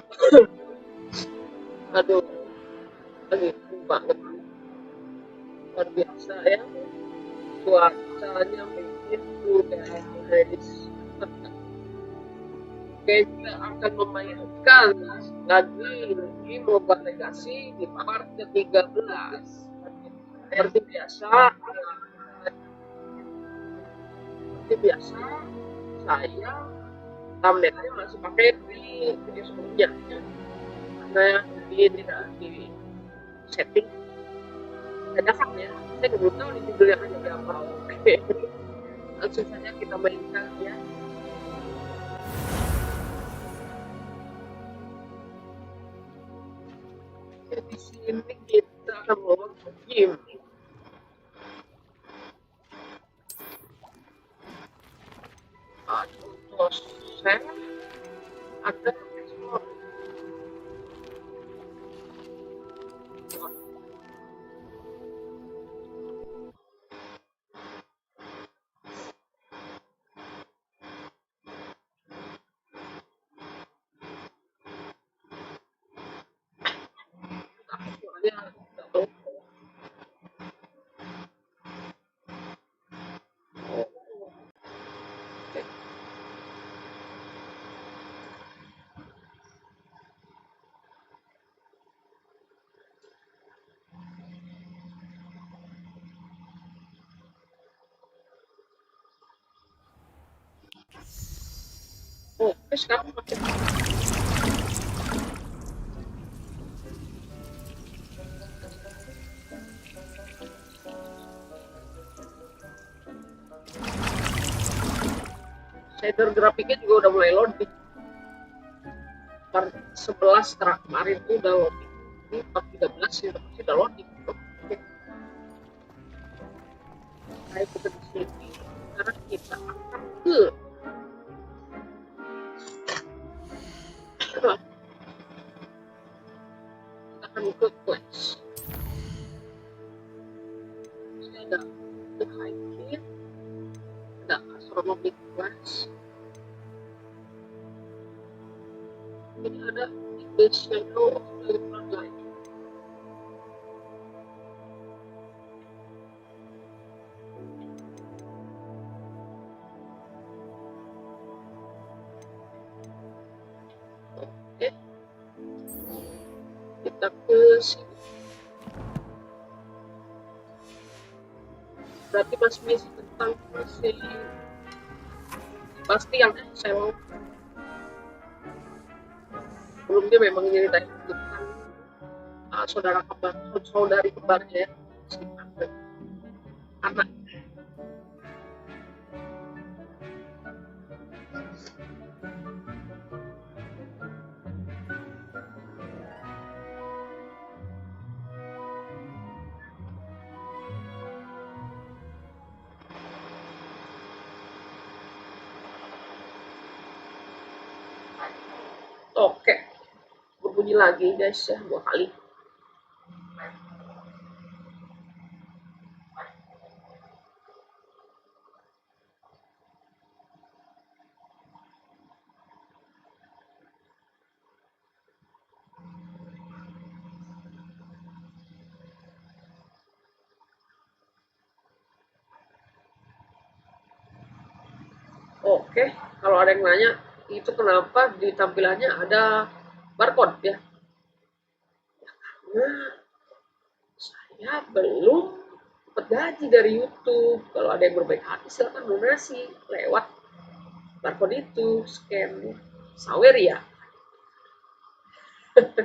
Aduh, lagi banget luar biasa ya, cuacanya begitu guys. Oke, kita akan memainkan lagi di Mobile Legacy di part ke-13. Seperti biasa, saya thumbnailnya masih pakai di video sebelumnya karena ini tidak di setting dadakan ya. Saya belum tahu di judulnya akan jadi apa. Oke, langsung saja kita mainkan ya. Di sini kita akan bawa game. Dosen ada explore. Oke, sekarang pakai shader grafiknya juga udah mulai loading. Part 11 kemarin itu udah loading. Ini part 13 ya udah loading. Oke. Baik, kita di sini. Sekarang kita akan ke class. Ini ada the Highwing, ada Astronomy Class. Ini ada the shadow of the light. Oke, kita ke sini. Berarti masih misi tentang masih Sebastian ya, saya mau sebelumnya memang nyeritain tentang saudari kembarnya ya, anak. Oke, berbunyi lagi guys ya, 2 kali. Oke, kalau ada yang nanya itu kenapa di tampilannya ada barcode ya? Karena saya belum dapat gaji dari YouTube. Kalau ada yang berbaik hati silahkan donasi lewat barcode itu, scan sawer ya. Oke.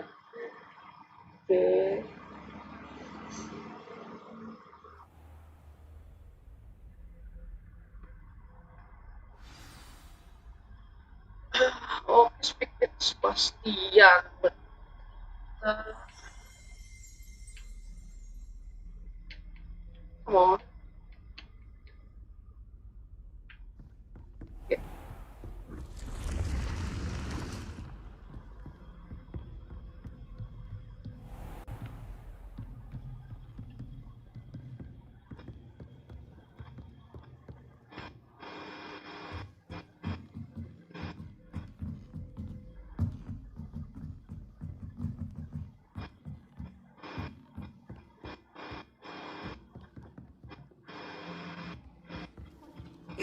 Oh, Biscuit Sebastian. Come on. Okay.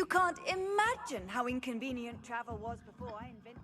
You can't imagine how inconvenient travel was before I invented...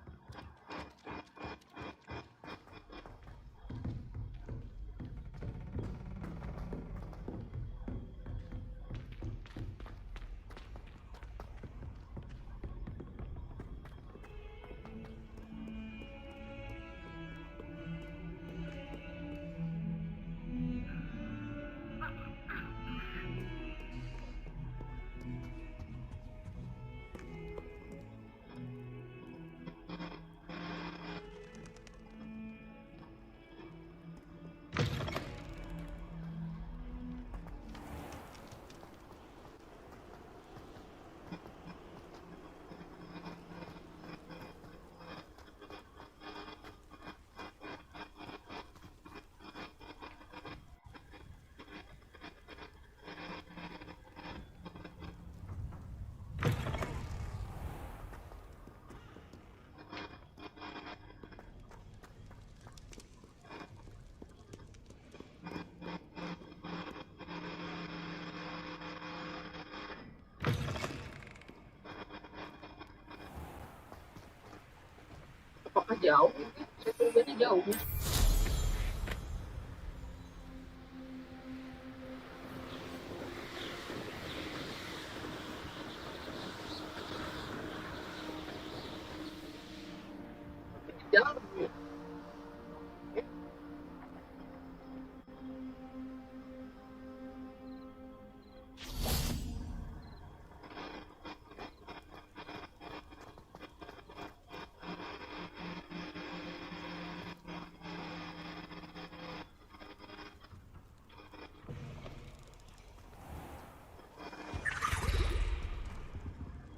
Apakah jauh? Saya turunnya jauh. Jauh.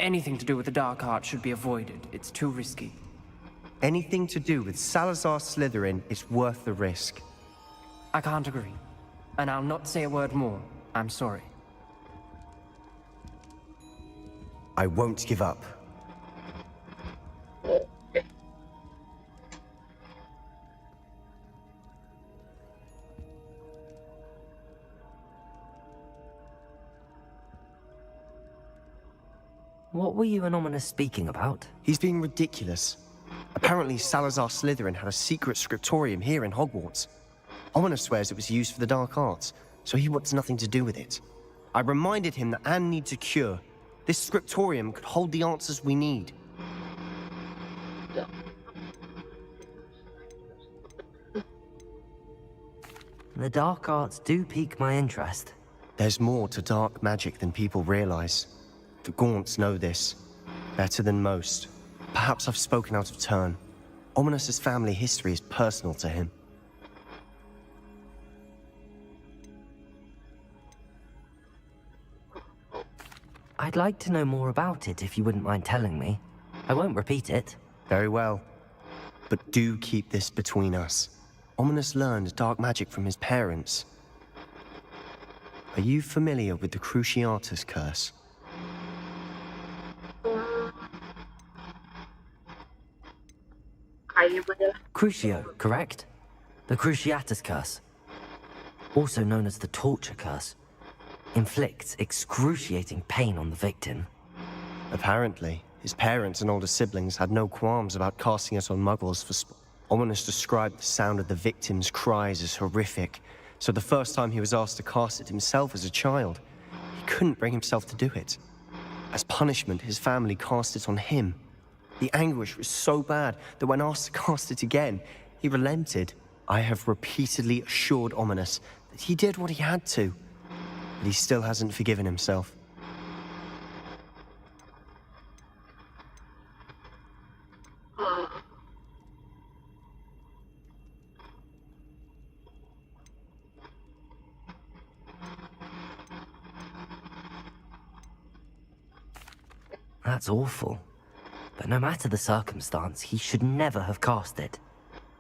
Anything to do with the dark art should be avoided. It's too risky. Anything to do with Salazar Slytherin is worth the risk. I can't agree. And I'll not say a word more. I'm sorry. I won't give up. What were you and Ominous speaking about? He's being ridiculous. Apparently Salazar Slytherin had a secret scriptorium here in Hogwarts. Ominous swears it was used for the dark arts, so he wants nothing to do with it. I reminded him that Anne needs a cure. This scriptorium could hold the answers we need. The dark arts do pique my interest. There's more to dark magic than people realize. The Gaunts know this, better than most. Perhaps I've spoken out of turn. Ominous's family history is personal to him. I'd like to know more about it if you wouldn't mind telling me. I won't repeat it. Very well. But do keep this between us. Ominous learned dark magic from his parents. Are you familiar with the Cruciatus curse? Crucio, correct? The Cruciatus curse, also known as the torture curse, inflicts excruciating pain on the victim. Apparently, his parents and older siblings had no qualms about casting it on muggles for Ominous described the sound of the victim's cries as horrific, so the first time he was asked to cast it himself as a child, he couldn't bring himself to do it. As punishment, his family cast it on him. The anguish was so bad that when asked to cast it again, he relented. I have repeatedly assured Ominous that he did what he had to, but he still hasn't forgiven himself. That's awful. But no matter the circumstance, he should never have cast it.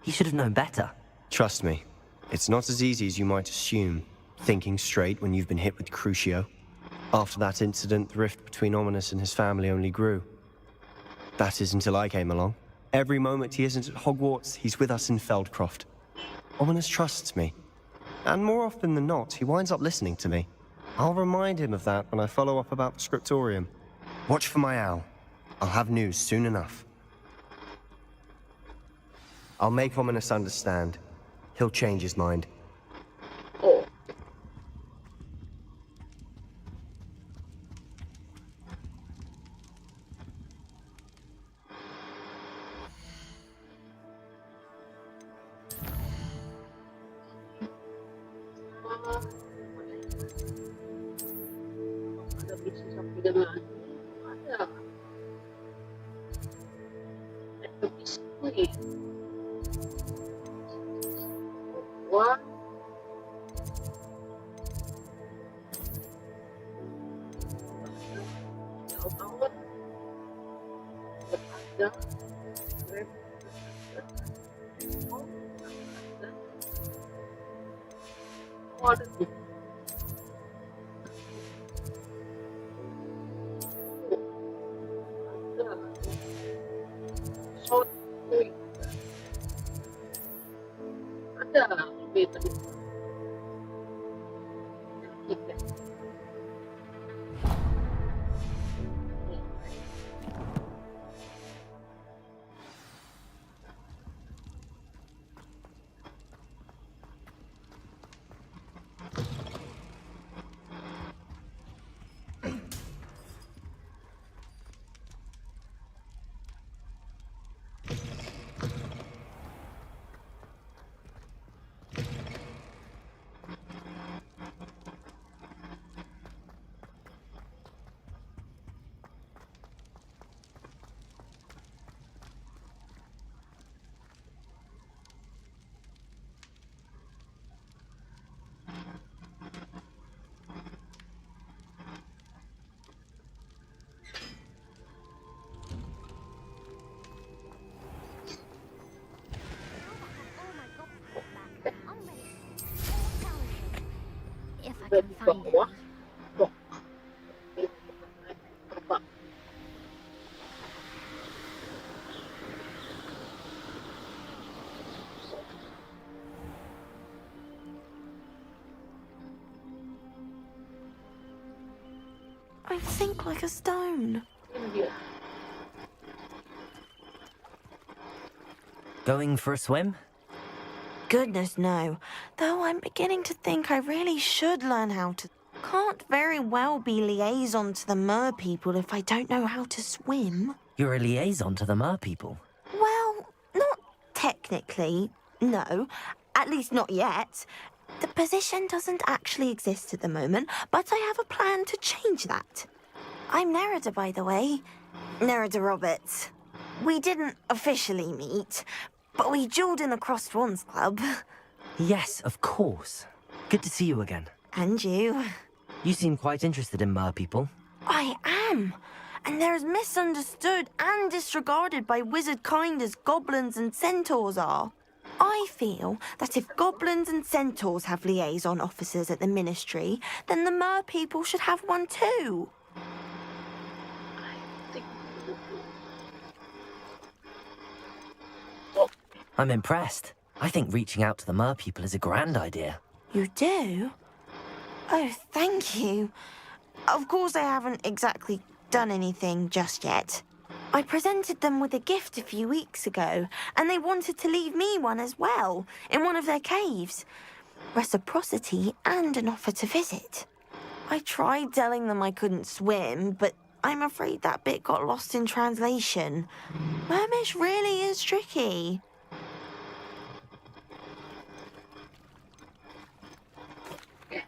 He should have known better. Trust me, it's not as easy as you might assume, thinking straight when you've been hit with Crucio. After that incident, the rift between Ominous and his family only grew. That is until I came along. Every moment he isn't at Hogwarts, he's with us in Feldcroft. Ominous trusts me. And more often than not, he winds up listening to me. I'll remind him of that when I follow up about the scriptorium. Watch for my owl. I'll have news soon enough. I'll make Ominous understand. He'll change his mind. Oh. Ada bisnis sampingan lagi. Ada. Ada biskuit. Wah. Jauh banget. Ada. Oh, ada tuh. Ada beta. If I Di can find it. bawah. Loh. I think like a stone. Ini dia. Going for a swim? Goodness, no. Though I'm beginning to think I really should learn how to. Can't very well be liaison to the mer people if I don't know how to swim. You're a liaison to the mer people. Well, not technically, no. At least not yet. The position doesn't actually exist at the moment, but I have a plan to change that. I'm Nerida, by the way. Nerida Roberts. We didn't officially meet, but we duelled in the Crossed Wands Club. Yes, of course. Good to see you again. And you. You seem quite interested in mer people. I am. And they're as misunderstood and disregarded by wizard kind as goblins and centaurs are. I feel that if goblins and centaurs have liaison officers at the ministry, then the mer people should have one too. I'm impressed. I think reaching out to the mer people is a grand idea. You do? Oh, thank you. Of course I haven't exactly done anything just yet. I presented them with a gift a few weeks ago, and they wanted to leave me one as well, in one of their caves. Reciprocity and an offer to visit. I tried telling them I couldn't swim, but I'm afraid that bit got lost in translation. Mermish really is tricky.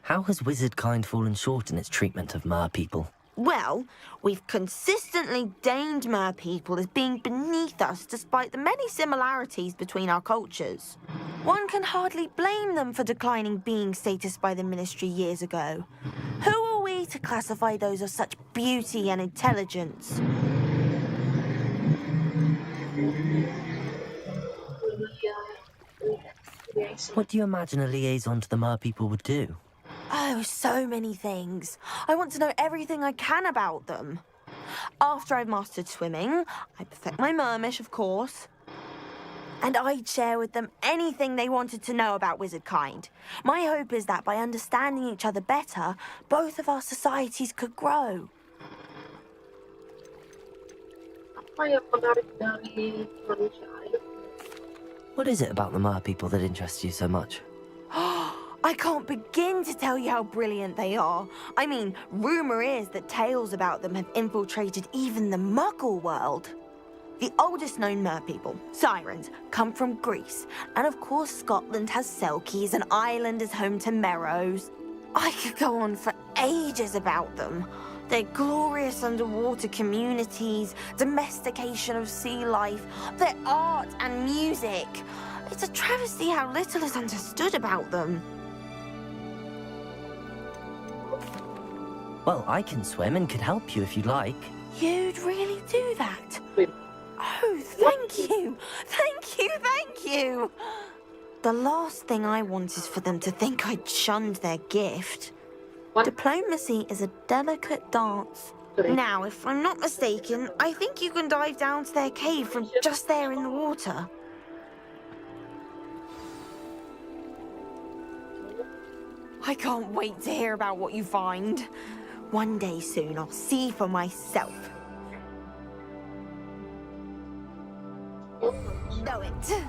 How has wizard kind fallen short in its treatment of mer people? Well, we've consistently deigned mer people as being beneath us despite the many similarities between our cultures. One can hardly blame them for declining being status by the ministry years ago. Who are we to classify those of such beauty and intelligence? What do you imagine a liaison to the mer people would do? Oh, so many things. I want to know everything I can about them. After I've mastered swimming, I perfect my mermish, of course. And I'd share with them anything they wanted to know about wizard kind. My hope is that by understanding each other better, both of our societies could grow. Apa yang menarik dari manusia air? What is it about the Mer people that interests you so much? I can't begin to tell you how brilliant they are. I mean, rumor is that tales about them have infiltrated even the Muggle world. The oldest known Mer people, Sirens, come from Greece. And of course Scotland has Selkies and Ireland is home to Merrows. I could go on for ages about them. Their glorious underwater communities, domestication of sea life, their art and music. It's a travesty how little is understood about them. Well, I can swim and could help you if you'd like. You'd really do that? Oh, thank you! Thank you, thank you! The last thing I want is for them to think I'd shunned their gift. What? Diplomacy is a delicate dance. Now, if I'm not mistaken, I think you can dive down to their cave from just there in the water. I can't wait to hear about what you find. One day soon, I'll see for myself. Know it.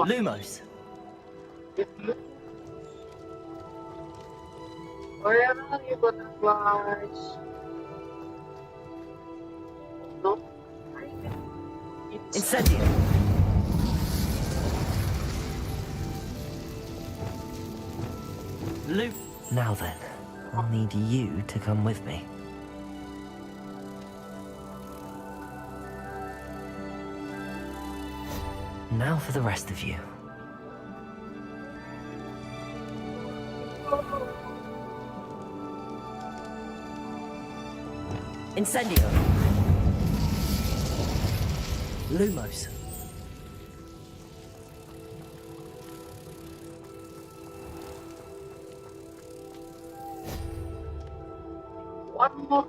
Lumos. Where are you, butterflies? No. Incendio. Now then, I'll need you to come with me. Now for the rest of you. Incendio. Lumos. One more.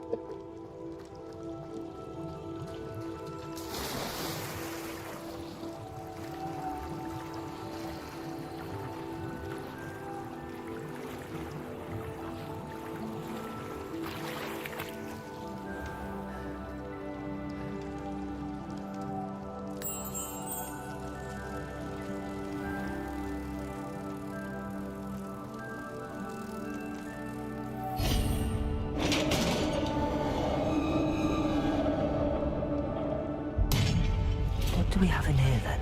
What do we have in here then?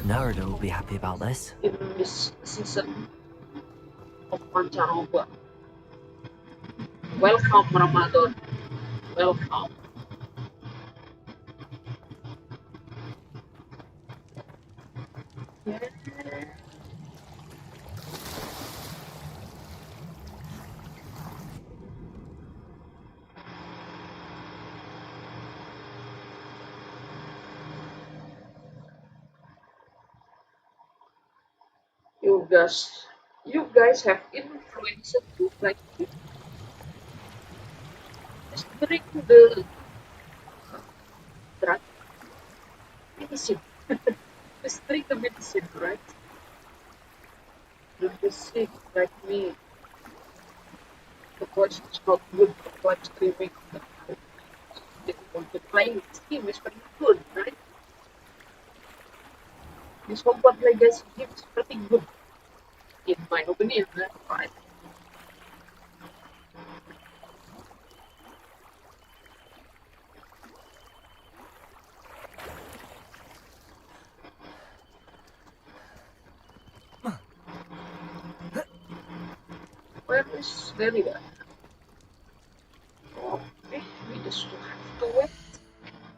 Nerida will be happy about this. In this season of Pancaroba. Welcome, Ramadan. Welcome. You guys have influenced too, like just drink the drug medicine. Just drink the medicine, right? Don't be sick like me. The voice is not good. The voice screaming. They want to play this game is pretty good, right? This Hogwarts Legacy game is pretty good. In my opinion, that's right. Where is Nerida? Oh, we just have to wait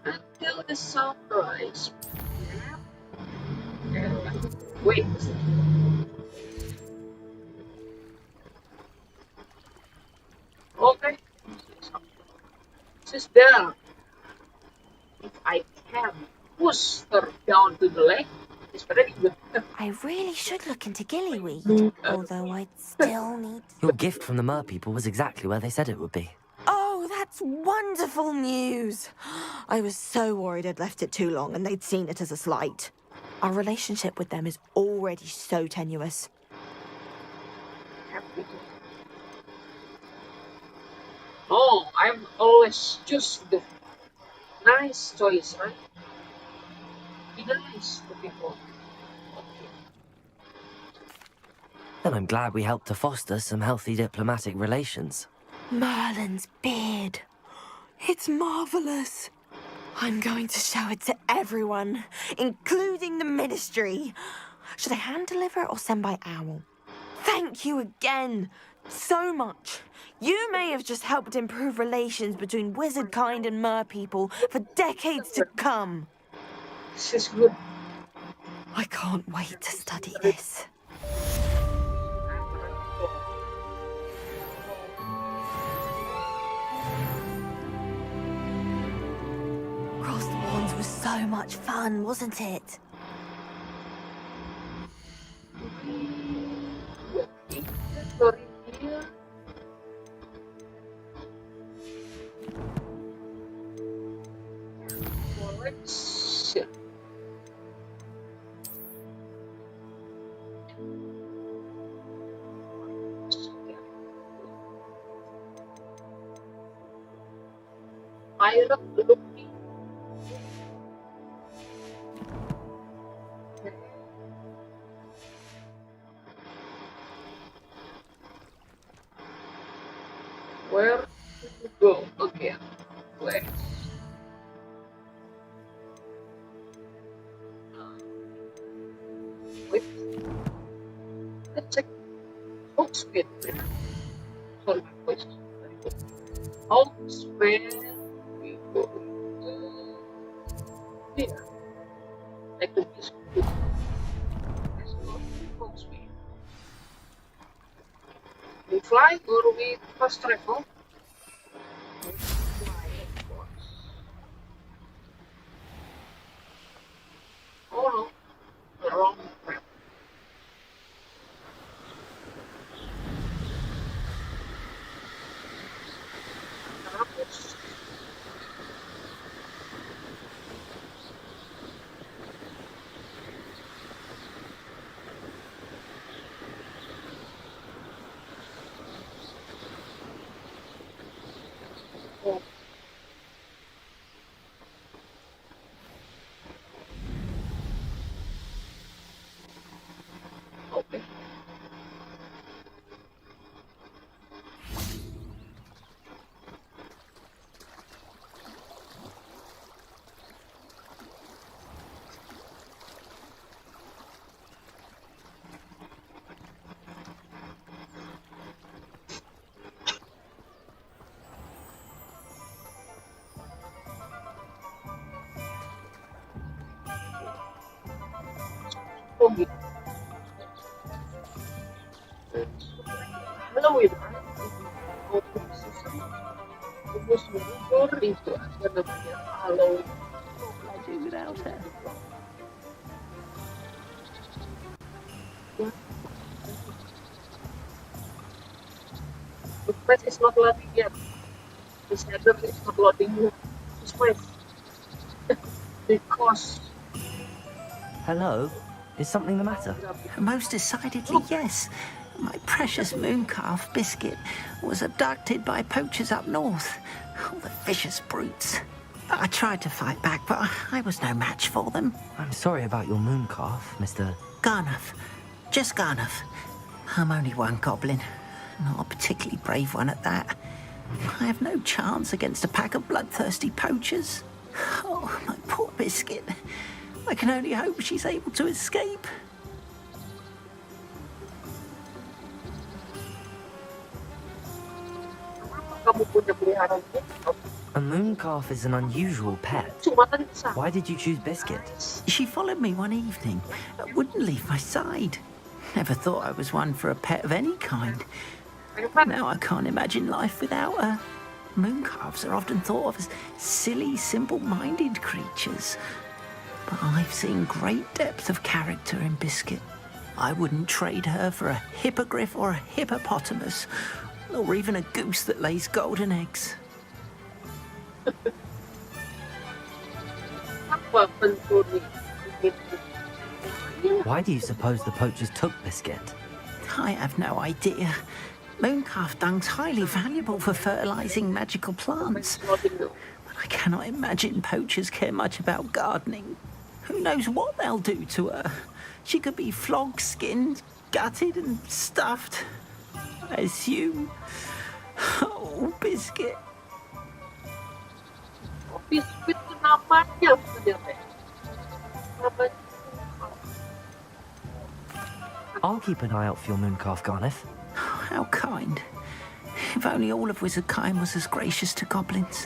until the sunrise. Wait. Okay. This is there. If I can push her down to the lake, it's very good. I really should look into gillyweed, although I'd still need... Your gift from the Mer people was exactly where they said it would be. Oh, that's wonderful news! I was so worried I'd left it too long and they'd seen it as a slight. Our relationship with them is already so tenuous. Oh, I'm always just the nice choice, right? Be nice to people. Okay. Then I'm glad we helped to foster some healthy diplomatic relations. Merlin's beard. It's marvelous. I'm going to show it to everyone, including the Ministry. Should I hand deliver or send by owl? Thank you again so much. You may have just helped improve relations between wizard kind and mer people for decades to come. This is good. I can't wait to study this. Crossed Wands was so much fun, wasn't it? Lyra looking. Where to go again? Where? Wait. Let's check Hogsmeade. Sorry, my voice. Hogsmeade. We go to here. Like the Biscuit. Let's go to Hogsmeade. We fly or we fast travel? We fly, of course. Oh no, the wrong map. Okay. Okay. Hello, terus mengukur itu apa namanya Halloween. The quest is not loading yet. This header is not loading yet. This quest. Because Hello? Is something the matter? Most decidedly, yes. My precious Mooncalf, Biscuit, was abducted by poachers up north. Oh, the vicious brutes. I tried to fight back, but I was no match for them. I'm sorry about your Mooncalf, Mr. Garnuff. Just Garnuff. I'm only one goblin. Not a particularly brave one at that. I have no chance against a pack of bloodthirsty poachers. Oh, my poor Biscuit. I can only hope she's able to escape. kamu punya peliharaan Mooncalf? A mooncalf is an unusual pet. Cuma kan bisa. Why did you choose Biscuit? She followed me one evening, wouldn't leave my side. Never thought I was one for a pet of any kind. Now I can't imagine life without her. Mooncalves are often thought of as silly, simple-minded creatures. But I've seen great depth of character in Biscuit. I wouldn't trade her for a hippogriff or a hippopotamus, or even a goose that lays golden eggs. Apa pencuri? Why do you suppose the poachers took Biscuit? I have no idea. Mooncalf dung's highly valuable for fertilizing magical plants. But I cannot imagine poachers care much about gardening. Who knows what they'll do to her? She could be flogged, skinned, gutted and stuffed. I assume. Oh, Biscuit. Biscuit itu namanya sebenarnya. Namanya. I'll keep an eye out for your mooncalf, Garnuff. How kind. If only all of Wizardkind was as gracious to goblins.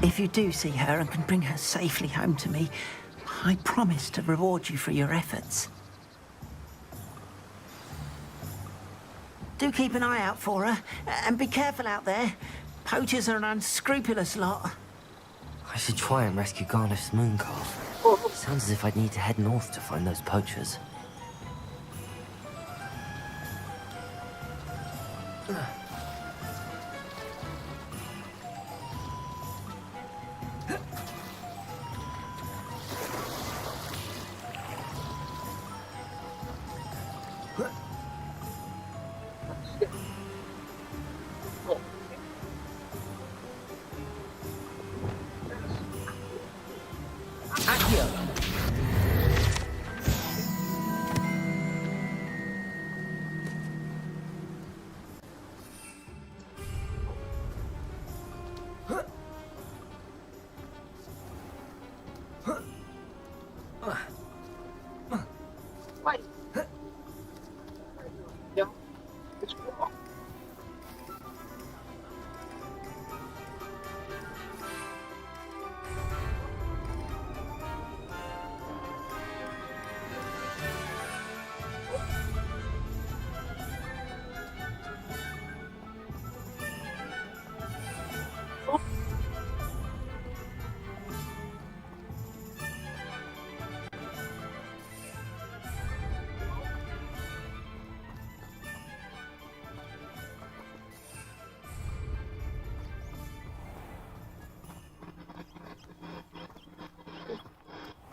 If you do see her and can bring her safely home to me, I promise to reward you for your efforts. Do keep an eye out for her, and be careful out there. Poachers are an unscrupulous lot. I should try and rescue Garnuff's mooncalf. Sounds as if I'd need to head north to find those poachers.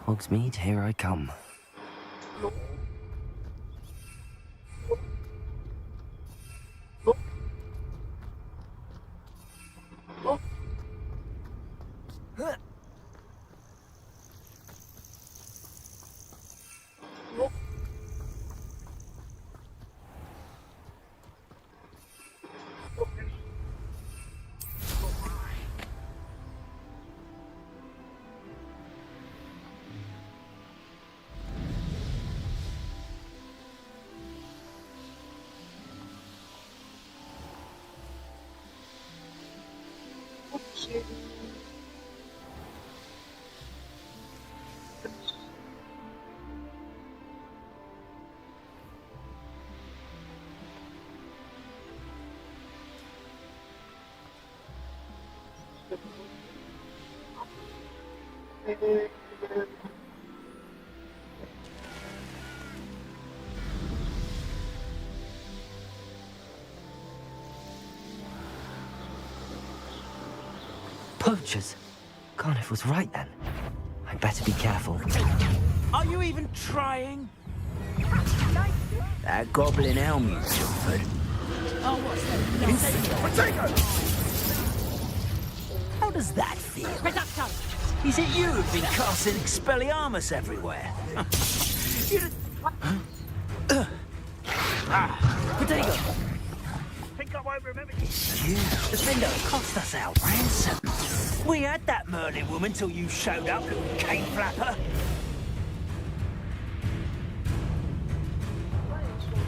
Hogsmeade, here I come. Poachers? Garnuff was right then. I'd better be careful. Are you even trying? That goblin helm you suffered. Oh, what's that? How does that feel? Potato! Is it you who've been casting Expelliarmus everywhere? Potato! Think I won't remember you. You, the vendor cost us our ransom. We had that Merlin woman till you showed up, little cane flapper.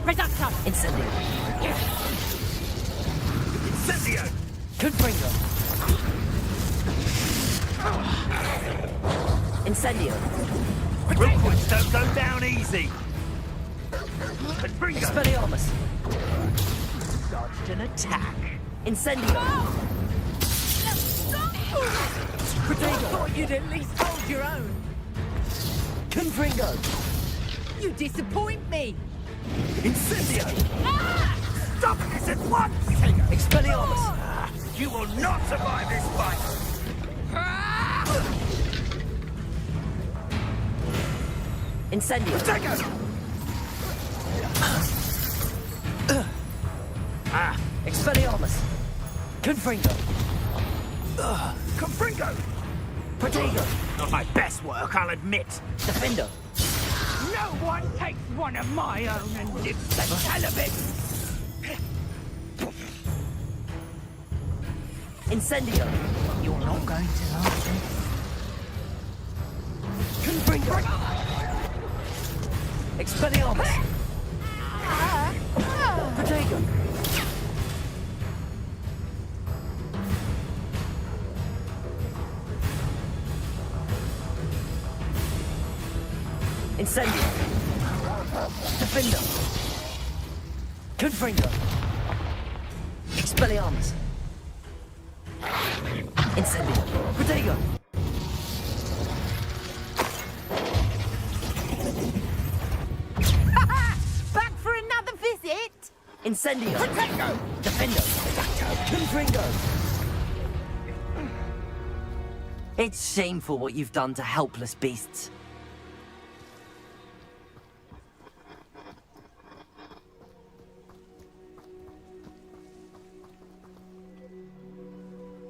Potato! Incendio. Incendio! Confringo. Incendio. Rookwards don't go down easy. Confringo. Expelliarmus. Dodged an attack. Incendio. Potato. Thought you'd at least hold your own. Confringo. You disappoint me. Incendio. Stop this at once. Expelliarmus. You will not survive this fight. Incendio. Potato. Expelliarmus. Confringo. Confringo. Protego. Not my best work, I'll admit. Defendo. No one takes one of my own and lives the hell of it. Incendio. You're not going to like it. Confringo. Expelliarmus. Protego. Incendio. Defendo. Confringo. Expelliarmus. Incendio. Protego. Back for another visit? Incendio. Protego. Defendo. Confringo. It's shameful what you've done to helpless beasts.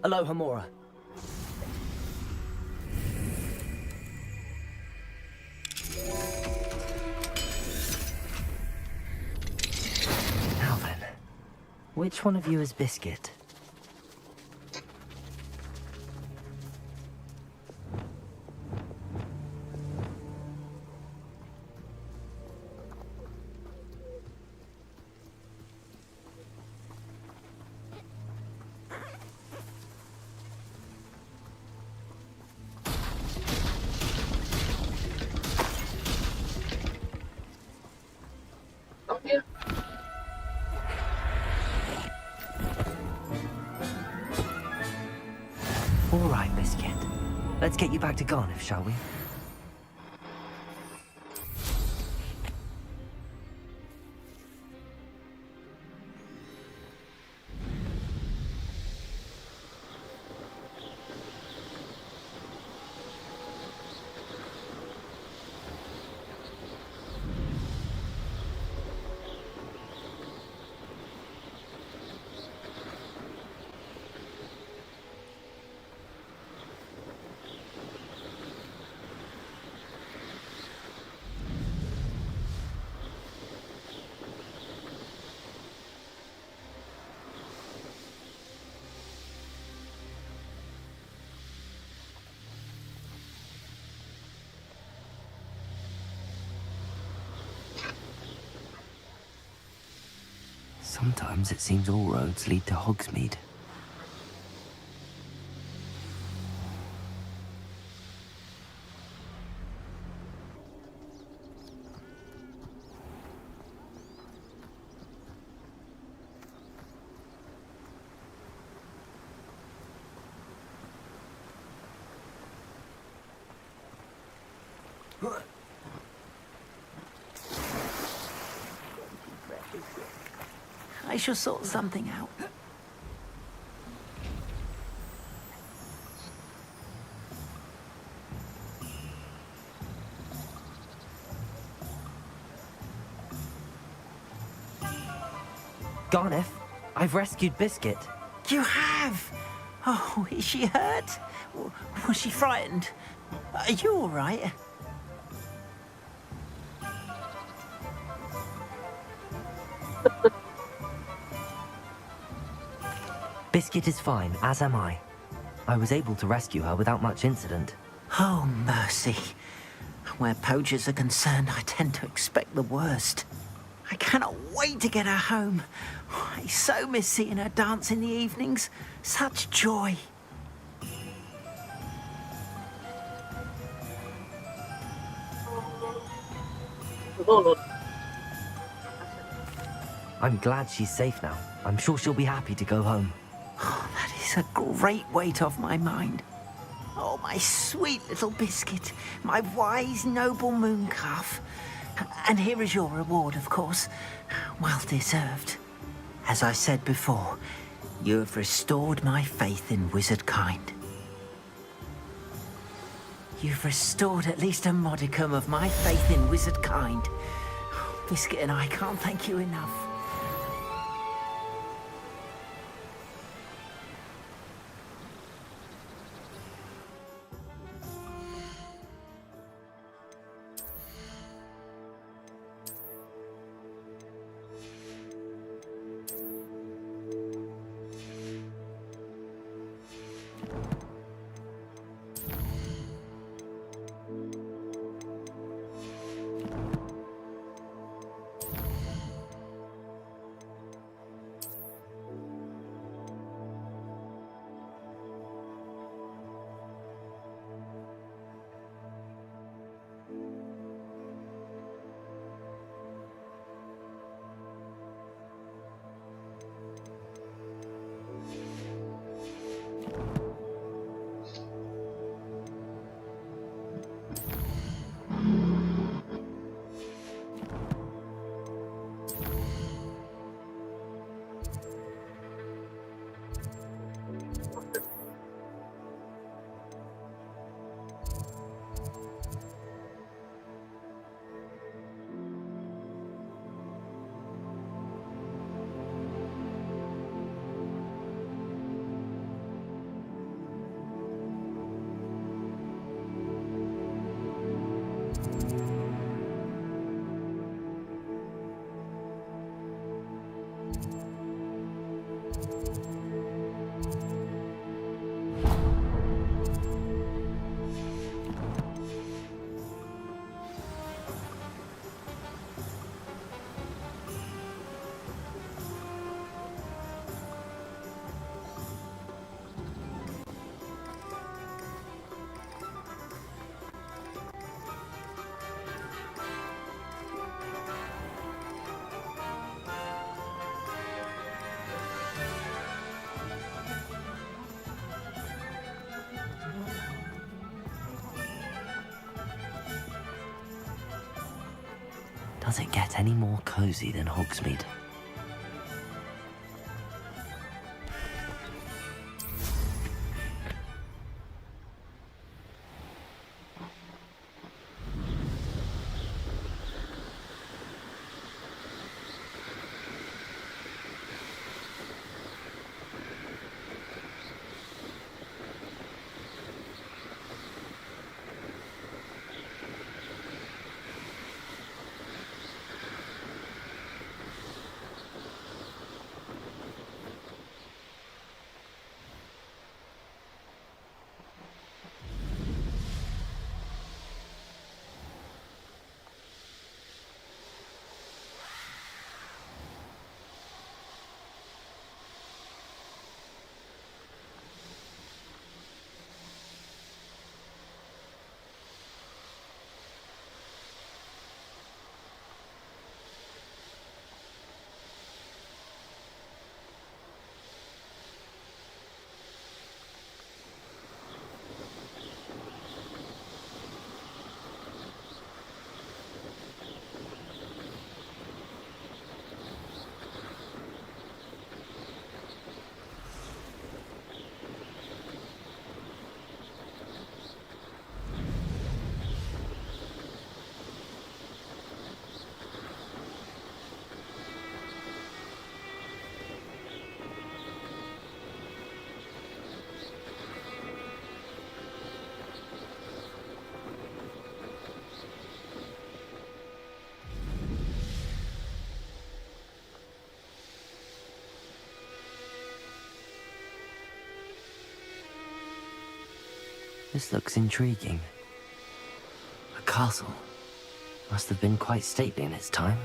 Aloha Mora. Now then, which one of you is Biscuit? All right, Biscuit. Let's get you back to Garnuff, shall we? Sometimes it seems all roads lead to Hogsmeade. I shall sort something out. Garnuff, I've rescued Biscuit. You have? Oh, is she hurt? Was she frightened? Are you all right? Biscuit is fine, as am I. I was able to rescue her without much incident. Oh, mercy. Where poachers are concerned, I tend to expect the worst. I cannot wait to get her home. I so miss seeing her dance in the evenings. Such joy. I'm glad she's safe now. I'm sure she'll be happy to go home. Oh, that is a great weight off my mind. Oh, my sweet little Biscuit, my wise, noble Mooncalf. And here is your reward, of course. Well deserved. As I said before, you have restored my faith in wizard kind. You've restored at least a modicum of my faith in wizard kind. Biscuit and I can't thank you enough. Does it get any more cozy than Hogsmeade? This looks intriguing. A castle. Must have been quite stately in its time.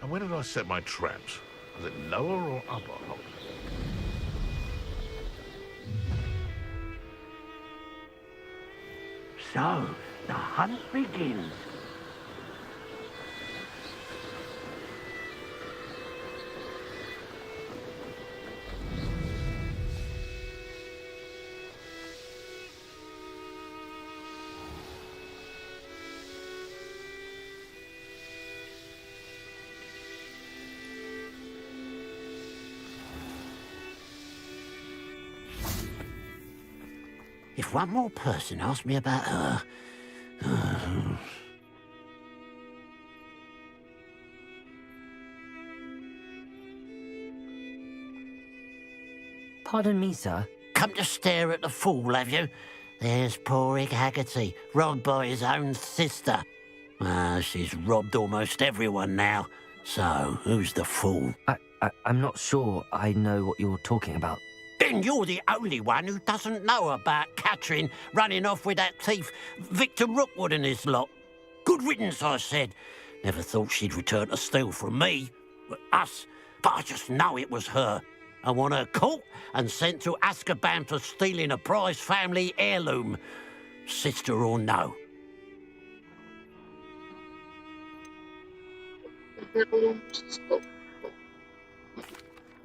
And where did I set my traps? Was it lower or upper? So, the hunt begins. If one more person asks me about her... Pardon me, sir. Come to stare at the fool, have you? There's poor Haggarty, robbed by his own sister. She's robbed almost everyone now. So, who's the fool? I'm not sure I know what you're talking about. Then you're the only one who doesn't know about Catherine running off with that thief, Victor Rookwood and his lot. Good riddance, I said. Never thought she'd return to steal from me, us, but I just know it was her. I want her caught and sent to Azkaban for stealing a prize family heirloom, sister or no.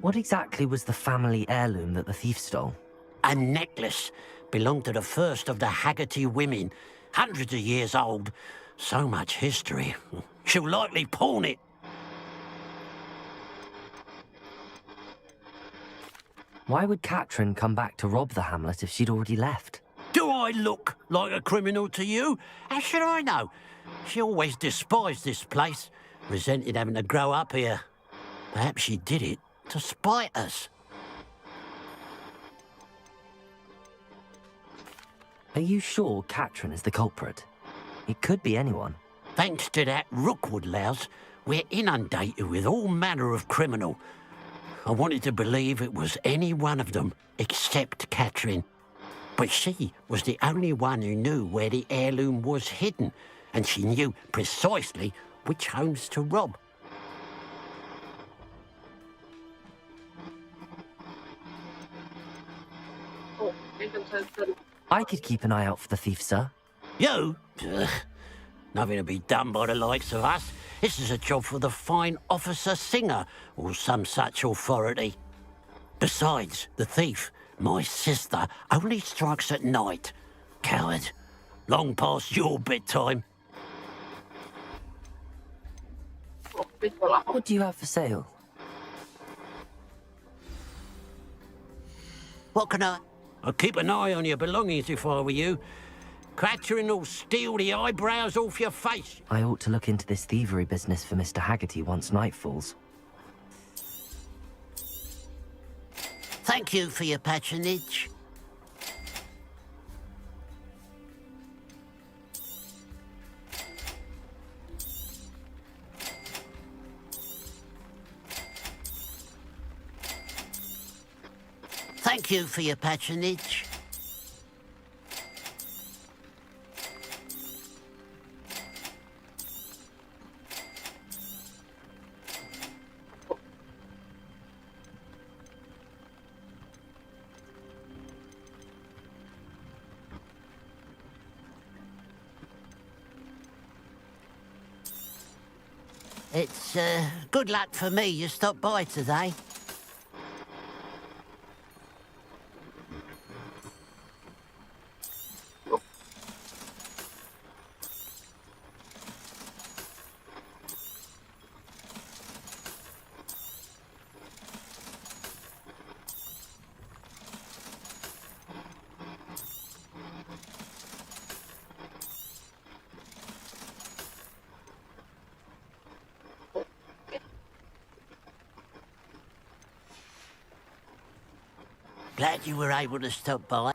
What exactly was the family heirloom that the thief stole? A necklace belonged to the first of the Haggarty women, hundreds of years old. So much history. She'll likely pawn it. Why would Catherine come back to rob the hamlet if she'd already left? Do I look like a criminal to you? How should I know? She always despised this place, resented having to grow up here. Perhaps she did it to spite us. Are you sure Catherine is the culprit? It could be anyone. Thanks to that Rookwood louse, we're inundated with all manner of criminal. I wanted to believe it was any one of them, except Catherine. But she was the only one who knew where the heirloom was hidden, and she knew precisely which homes to rob. I could keep an eye out for the thief, sir. You? Ugh. Nothing to be done by the likes of us. This is a job for the fine officer Singer, or some such authority. Besides, the thief, my sister, only strikes at night. Coward. Long past your bedtime. What do you have for sale? What can I'd keep an eye on your belongings if I were you. Catherine will steal the eyebrows off your face. I ought to look into this thievery business for Mr. Haggarty once night falls. Thank you for your patronage. Thank you for your patronage. It's good luck for me you stopped by today. Glad you were able to stop by.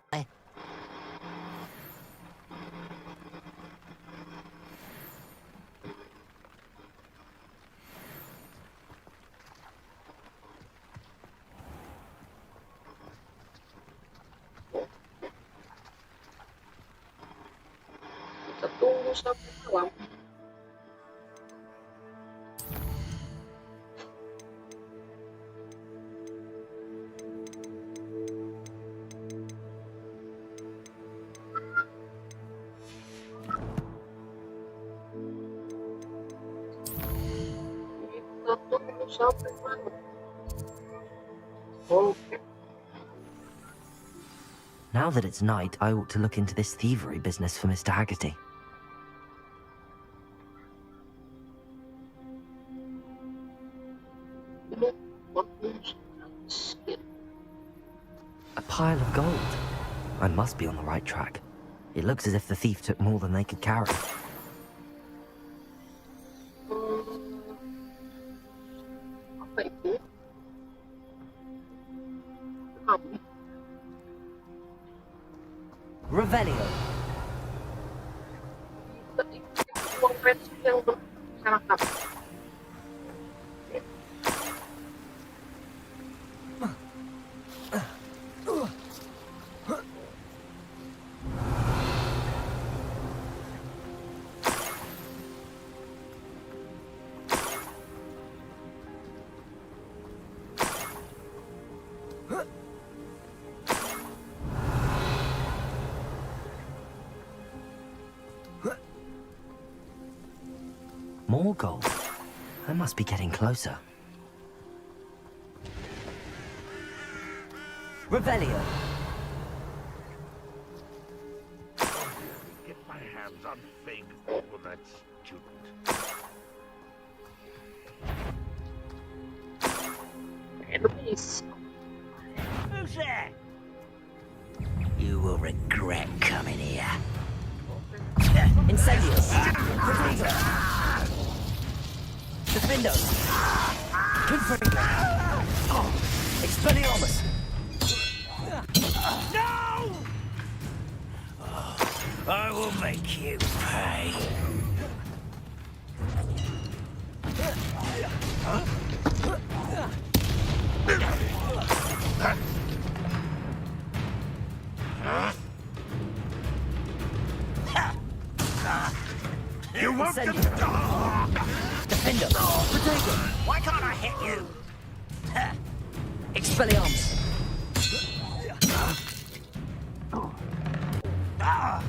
Sampai mana? Oke. Now that it's night, I ought to look into this thievery business for Mr. Haggarty. A pile of gold. I must be on the right track. It looks as if the thief took more than they could carry. Apa itu? Revelio. Uang pensiun yang bersyarat. More gold. I must be getting closer. Revelio. Get my hands on big over that student. Enemies. Who's there? You will regret coming here. Incendio. Defendo. Confringo. Expelliarmus. No! I will make you pay. You won't get Defendo. Potato. Why can't I hit you? Expelliarmus.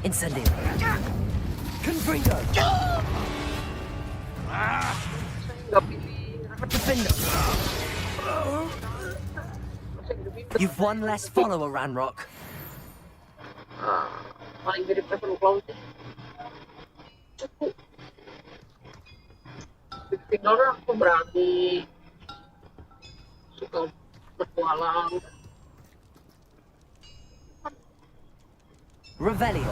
Incendio. Confringo. Nggak pilih. Defendo. You've one less follower, Ranrock. Paling mirip Ravenclaw sih. Cukup. Tinggal aku berani. Suka bertualang. Revelio.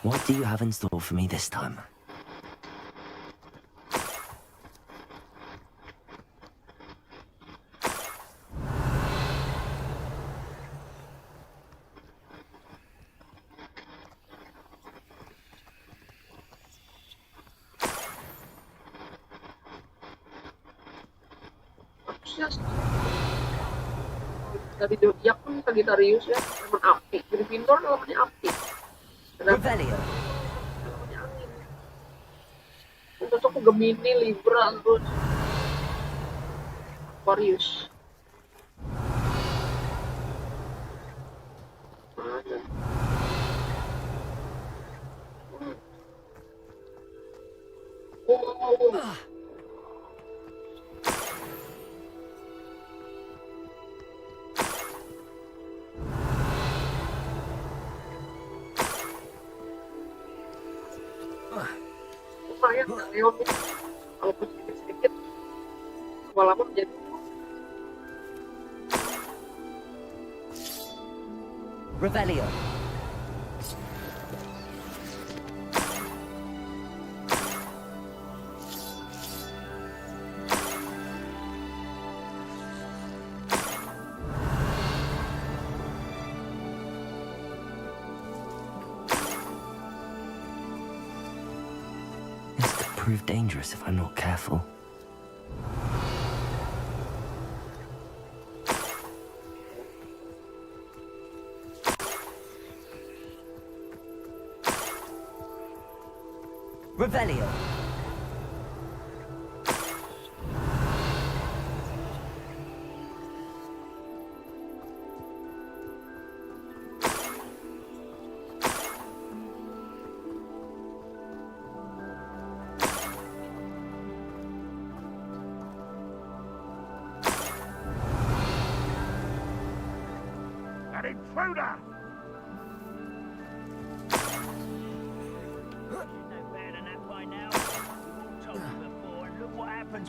What do you have in store for me this time? Dari zodiak pun Sagittarius ya, teman api. Gryffindor namanya api. Revelio. Namanya angin. Cocok ke Gemini, Libra, terus Aquarius. Mana? Oh. Lumayan, Leon nih. Walaupun sedikit-sedikit, lama-lama menjadi Revelio. Prove dangerous if I'm not careful. Revelio. An intruder!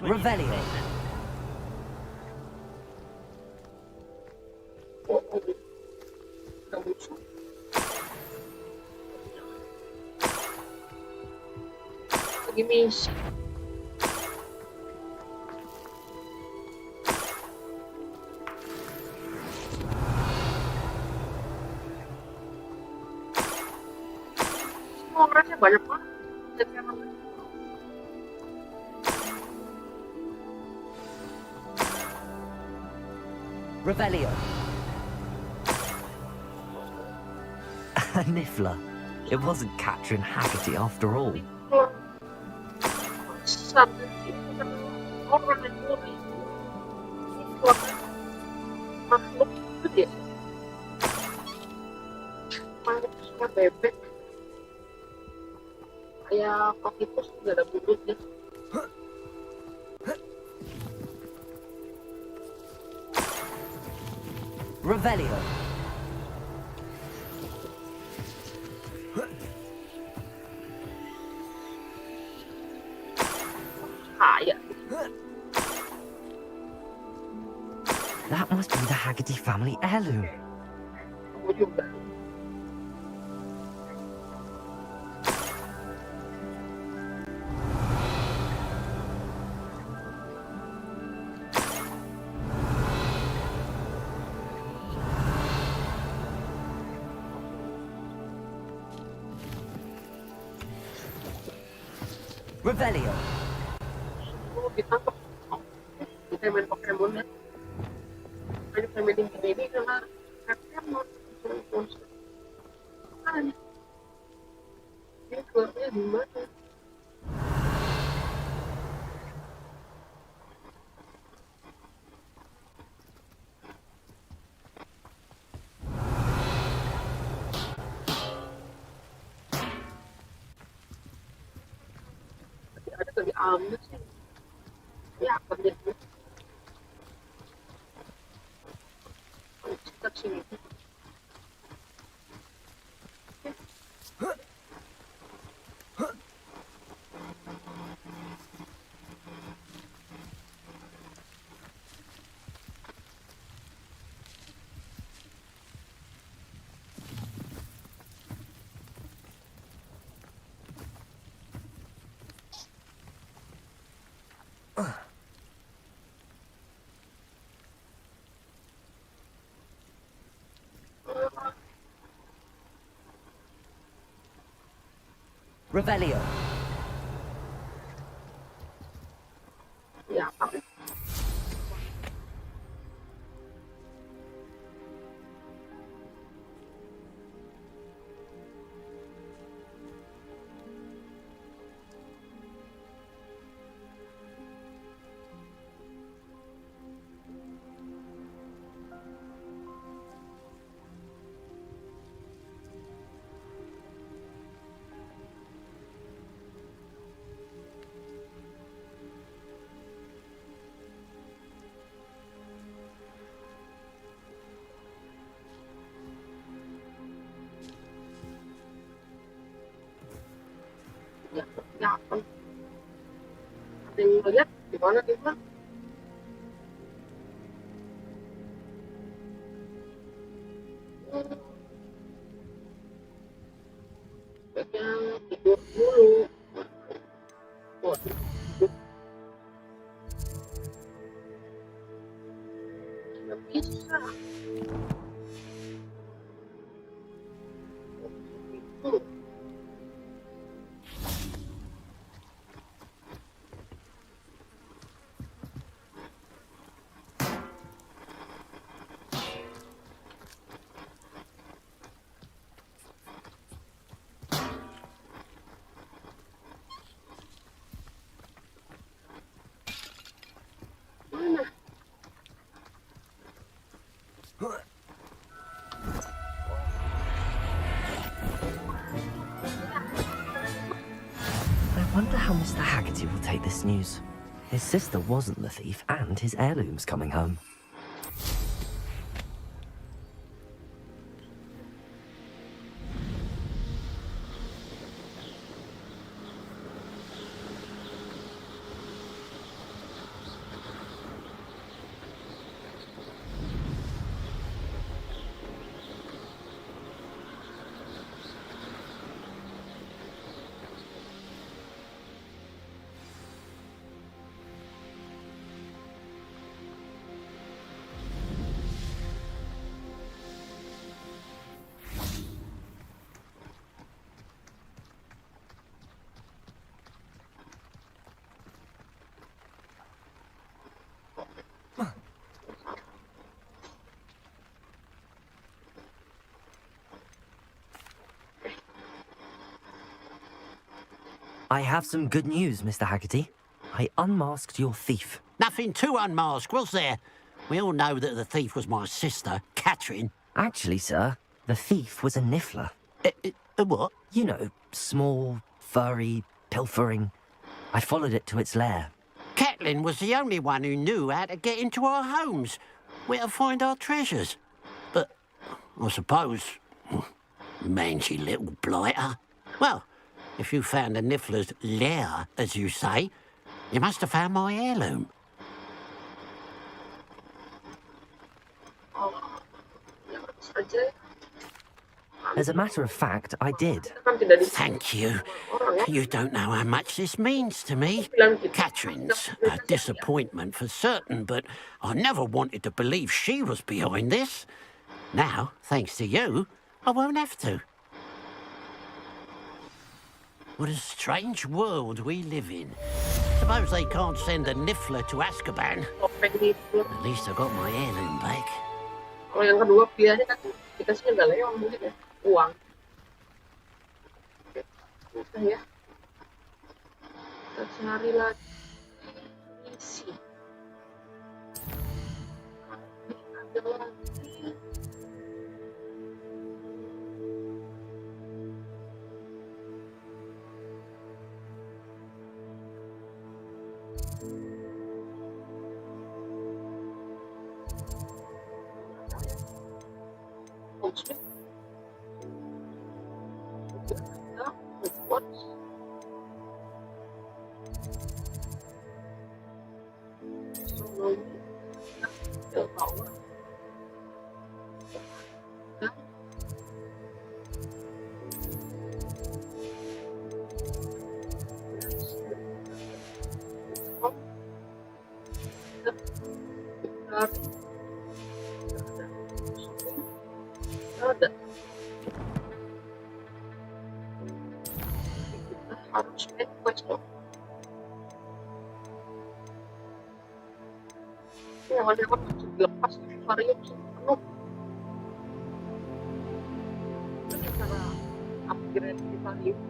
Revelio. Lagi misi. Oh, orangnya banyak banget. Revelio. Niffler. It wasn't Catherine Haggarty after all. Orang yang murni itu makhluk itu dia. Makhluk suka bebek. Kayak kokipus juga ada mulutnya. Revelio. Kaya. That must be the Haggarty family heirloom. Kamu juga. Revelio. Oh, ditangkap. Kita main Pokemon ya. Kita main ini karena Pokemon. Makanya. Ini keluarnya gimana? Ada lebih amat sih. Ya, kerja dulu. Kita sini. Revelio. Ya, apa? Ya, apa? Ada yang lihat gimana dia bilang? Pegang tidur dulu. Nggak bisa. Itu. I wonder how Mr. Haggarty will take this news. His sister wasn't the thief, and his heirloom's coming home. I have some good news, Mr. Haggarty. I unmasked your thief. Nothing to unmask, was there? We all know that the thief was my sister, Catherine. Actually, sir, the thief was a Niffler. A what? You know, small, furry, pilfering. I followed it to its lair. Catelyn was the only one who knew how to get into our homes, where to find our treasures. But I suppose, mangy little blighter. Well, if you found the Niffler's lair, as you say, you must have found my heirloom. As a matter of fact, I did. Thank you. You don't know how much this means to me. Catherine's a disappointment for certain, but I never wanted to believe she was behind this. Now, thanks to you, I won't have to. What a strange world we live in. Suppose they can't send a Niffler to Azkaban. At least I got my heirloom back. Kalau yang kedua biasanya kan dikasihnya nggak leong mungkin ya, uang. Oke, udah ya. Kita cari lagi isi. Ada lagi. Hogsmeade. Hogwarts. Astronomy. Table. Ada. Kita harus make quest dong. Yang ada apa bisa dilepas Vivarium penuh. Ini cara upgrade Vivarium.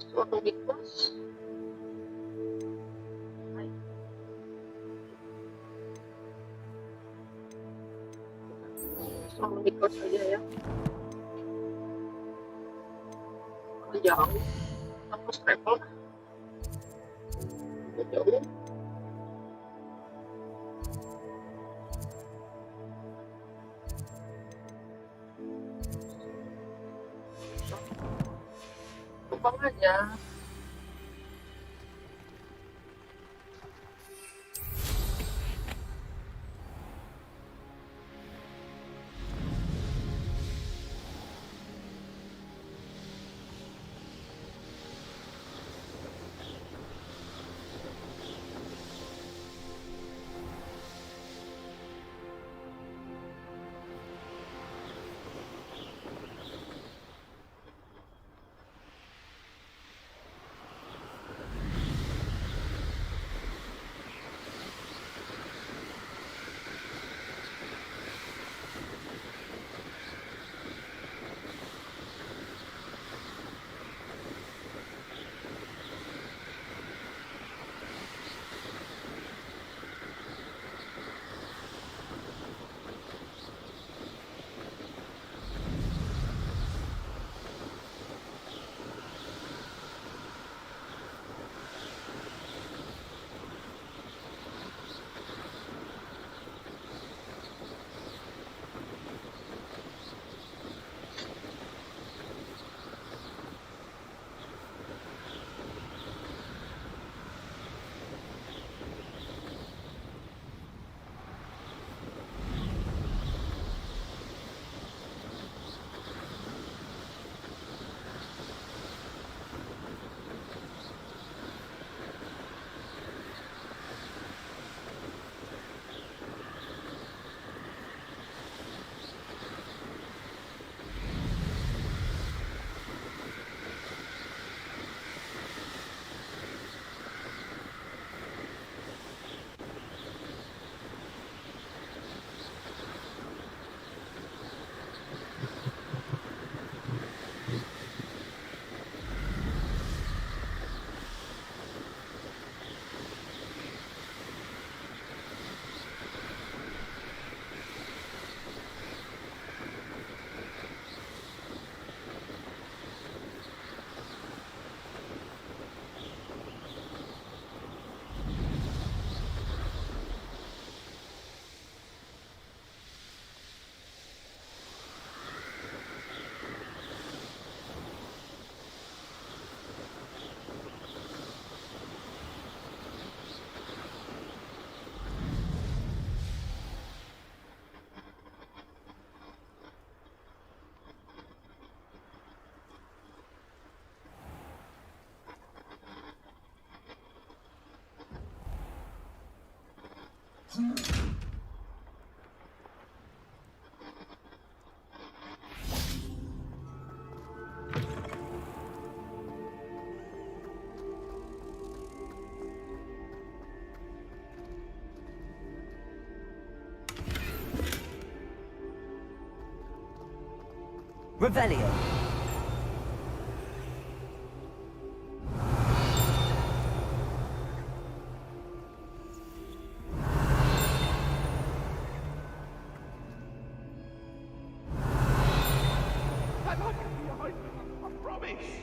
Astronomy Class. Astronomy Class aja ya. Kalau jauh, aku travel. Jauh. Gampang aja. Revelio. I promise.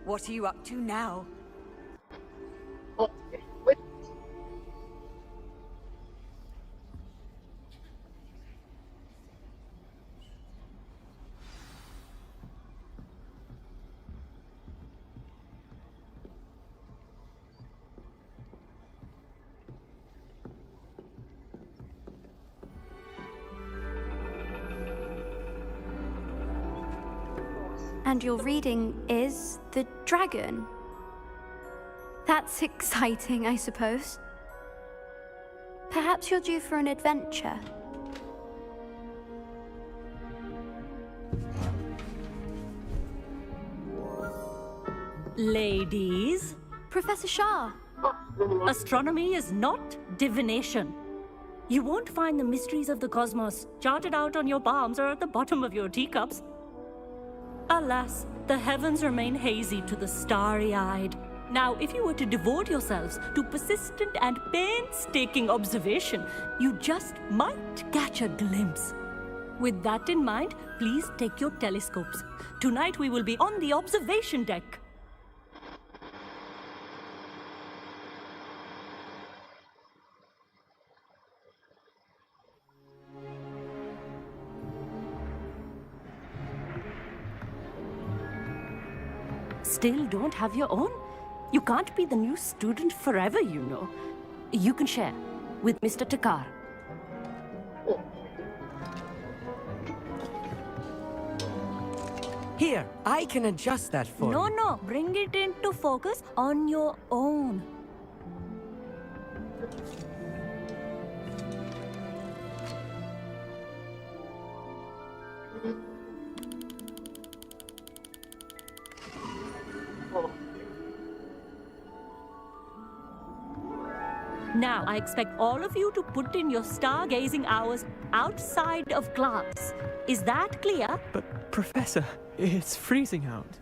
What are you up to now? Okay, wait. And your reading is the dragon. That's exciting, I suppose. Perhaps you're due for an adventure. Ladies, Professor Shah. astronomy is not divination. You won't find the mysteries of the cosmos charted out on your palms or at the bottom of your teacups. Alas, the heavens remain hazy to the starry-eyed. Now, if you were to devote yourselves to persistent and painstaking observation, you just might catch a glimpse. With that in mind, please take your telescopes. Tonight we will be on the observation deck. Still don't have your own? You can't be the new student forever, you know. You can share with Mr. Thakkar. Here, I can adjust that for you. No, bring it into focus on your own. Now, I expect all of you to put in your stargazing hours outside of class. Is that clear? But, Professor, it's freezing out.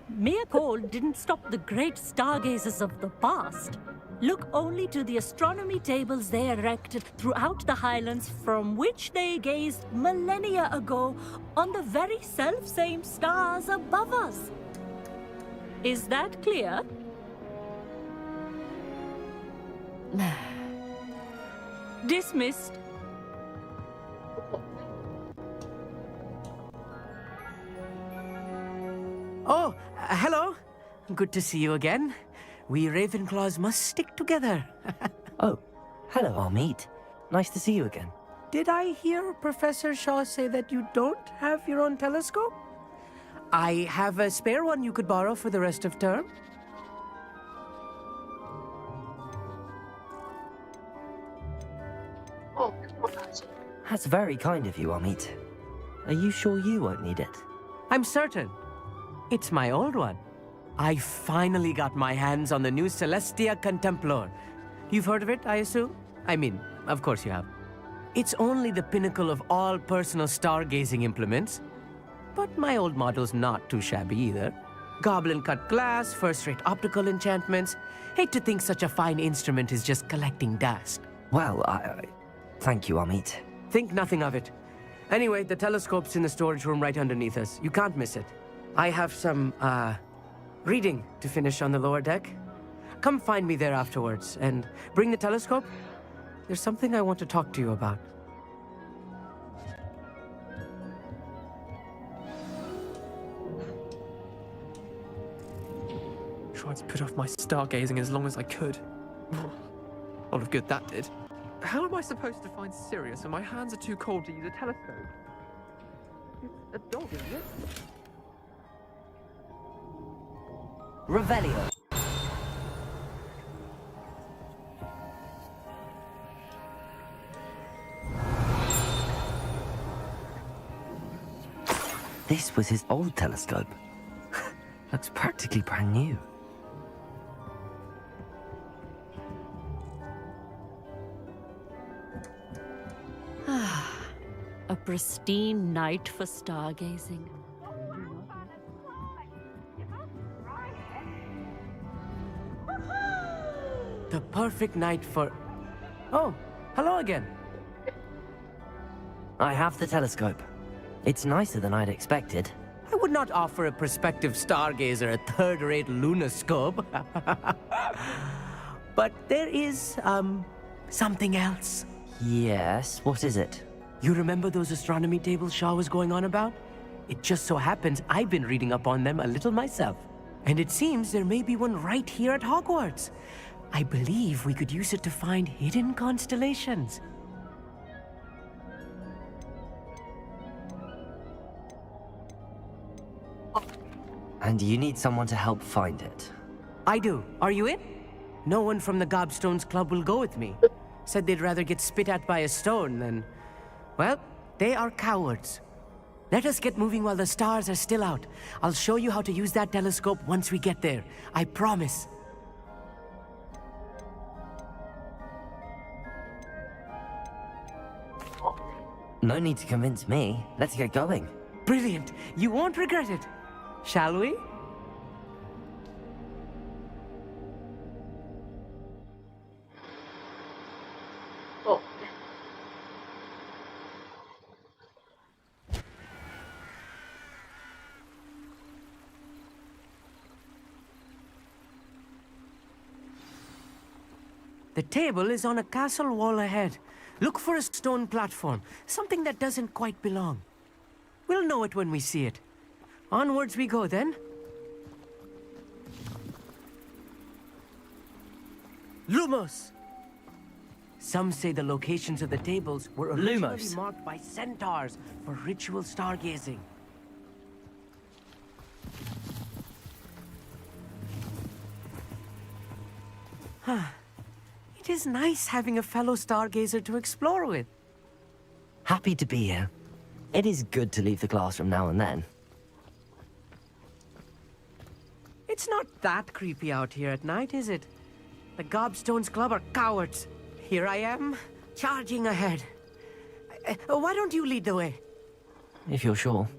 Mere cold didn't stop the great stargazers of the past. Look only to the astronomy tables they erected throughout the highlands from which they gazed millennia ago on the very self-same stars above us. Is that clear? Dismissed. Oh, hello. Good to see you again. We Ravenclaws must stick together. Oh, hello, Amit. Nice to see you again. did I hear Professor Shaw say that you don't have your own telescope? I have a spare one you could borrow for the rest of term. Oh, terima kasih. That's very kind of you, Amit. Are you sure you won't need it? I'm certain. It's my old one. I finally got my hands on the new Celestia Contemplar. You've heard of it, I assume? I mean, of course you have. It's only the pinnacle of all personal stargazing implements. But my old model's not too shabby either. Goblin cut glass, first-rate optical enchantments. Hate to think such a fine instrument is just collecting dust. Well, thank you, Amit. Think nothing of it. Anyway, the telescope's in the storage room right underneath us. You can't miss it. I have some, reading to finish on the lower deck. Come find me there afterwards, and bring the telescope. There's something I want to talk to you about. Tried to put off my stargazing as long as I could. A lot of good that did. How am I supposed to find Sirius when my hands are too cold to use a telescope? It's a dog, isn't it? Revelio. This was his old telescope. Looks practically brand new. A pristine night for stargazing. The perfect night for... Oh, hello again. I have the telescope. It's nicer than I'd expected. I would not offer a prospective stargazer a third-rate lunoscope. But there is, something else. Yes, what is it? You remember those astronomy tables Shaw was going on about? It just so happens I've been reading up on them a little myself. And it seems there may be one right here at Hogwarts. I believe we could use it to find hidden constellations. And you need someone to help find it. I do. Are you in? No one from the Gobstones Club will go with me. Said they'd rather get spit at by a stone than... Well, they are cowards. Let us get moving while the stars are still out. I'll show you how to use that telescope once we get there. I promise. No need to convince me. Let's get going. Brilliant. You won't regret it. Shall we? Oh. The table is on a castle wall ahead. Look for a stone platform, something that doesn't quite belong. We'll know it when we see it. Onwards we go, then. Lumos! Some say the locations of the tables were originally Lumos. marked by centaurs for ritual stargazing. It is nice having a fellow stargazer to explore with. Happy to be here. It is good to leave the classroom now and then. It's not that creepy out here at night, is it? The Gobstones Club are cowards. Here I am, charging ahead. Why don't you lead the way? If you're sure.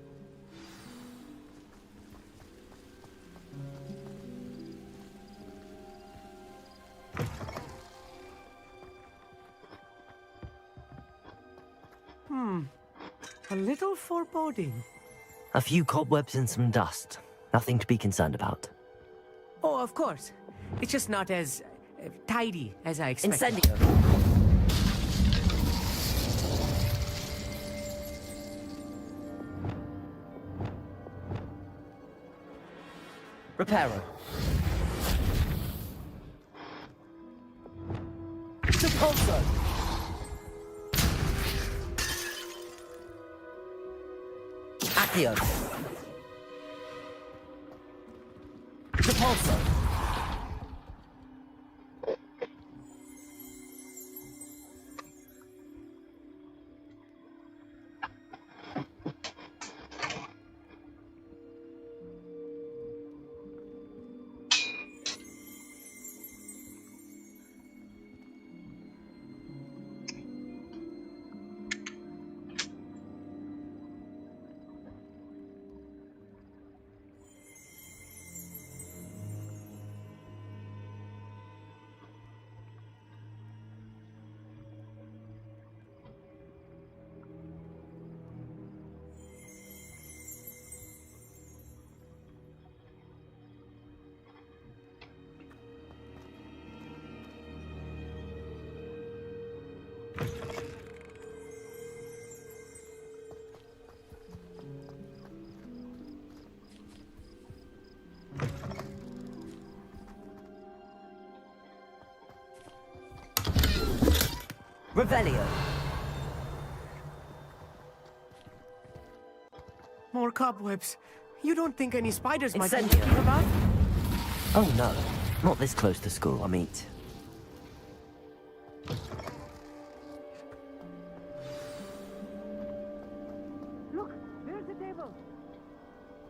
A little foreboding. A few cobwebs and some dust. Nothing to be concerned about. Oh, of course. It's just not as tidy as I expected. Incendio. Reparo. Suppulso. Celestio. Repulsor. Revelio. More cobwebs. You don't think any spiders might be Incendio. kicking about? Oh no, not this close to school, Amit. Look, there's the table.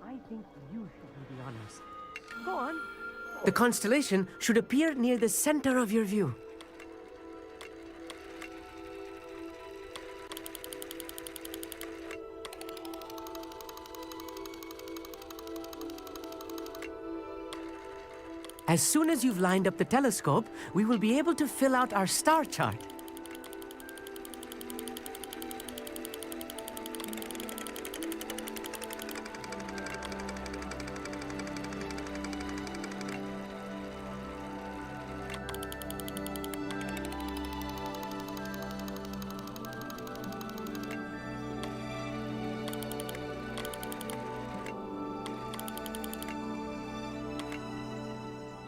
I think you should do the honors. Go on. The constellation should appear near the center of your view. As soon as you've lined up the telescope, we will be able to fill out our star chart.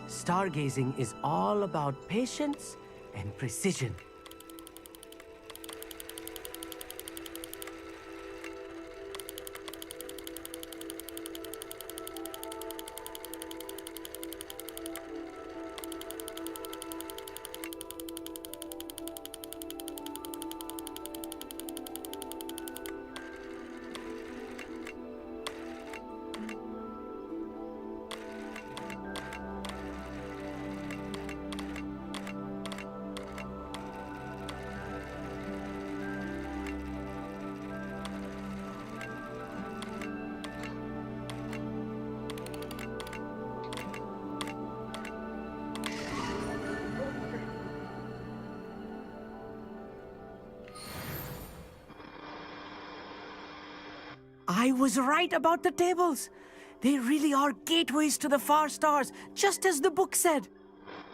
Stargazing is all about patience and precision. I was right about the tables. They really are gateways to the far stars, just as the book said.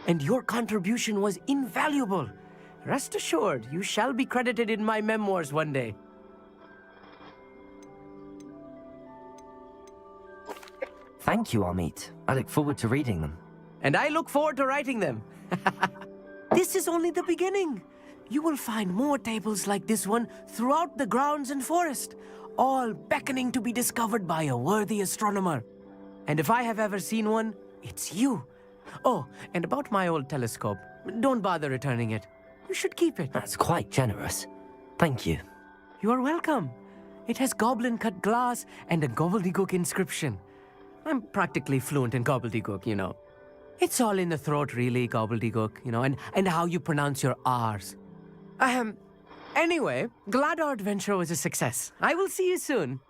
And your contribution was invaluable. Rest assured, you shall be credited in my memoirs one day. Thank you, Amit. I look forward to reading them. And I look forward to writing them. This is only the beginning. You will find more tables like this one throughout the grounds and forest, all beckoning to be discovered by a worthy astronomer. And if I have ever seen one, it's you. Oh, and about my old telescope, don't bother returning it. You should keep it. That's quite generous. Thank you. You are welcome. It has goblin-cut glass and a gobbledygook inscription. I'm practically fluent in gobbledygook, you know. It's all in the throat, really, gobbledygook, you know, and how you pronounce your R's. Anyway, glad our adventure was a success. I will see you soon.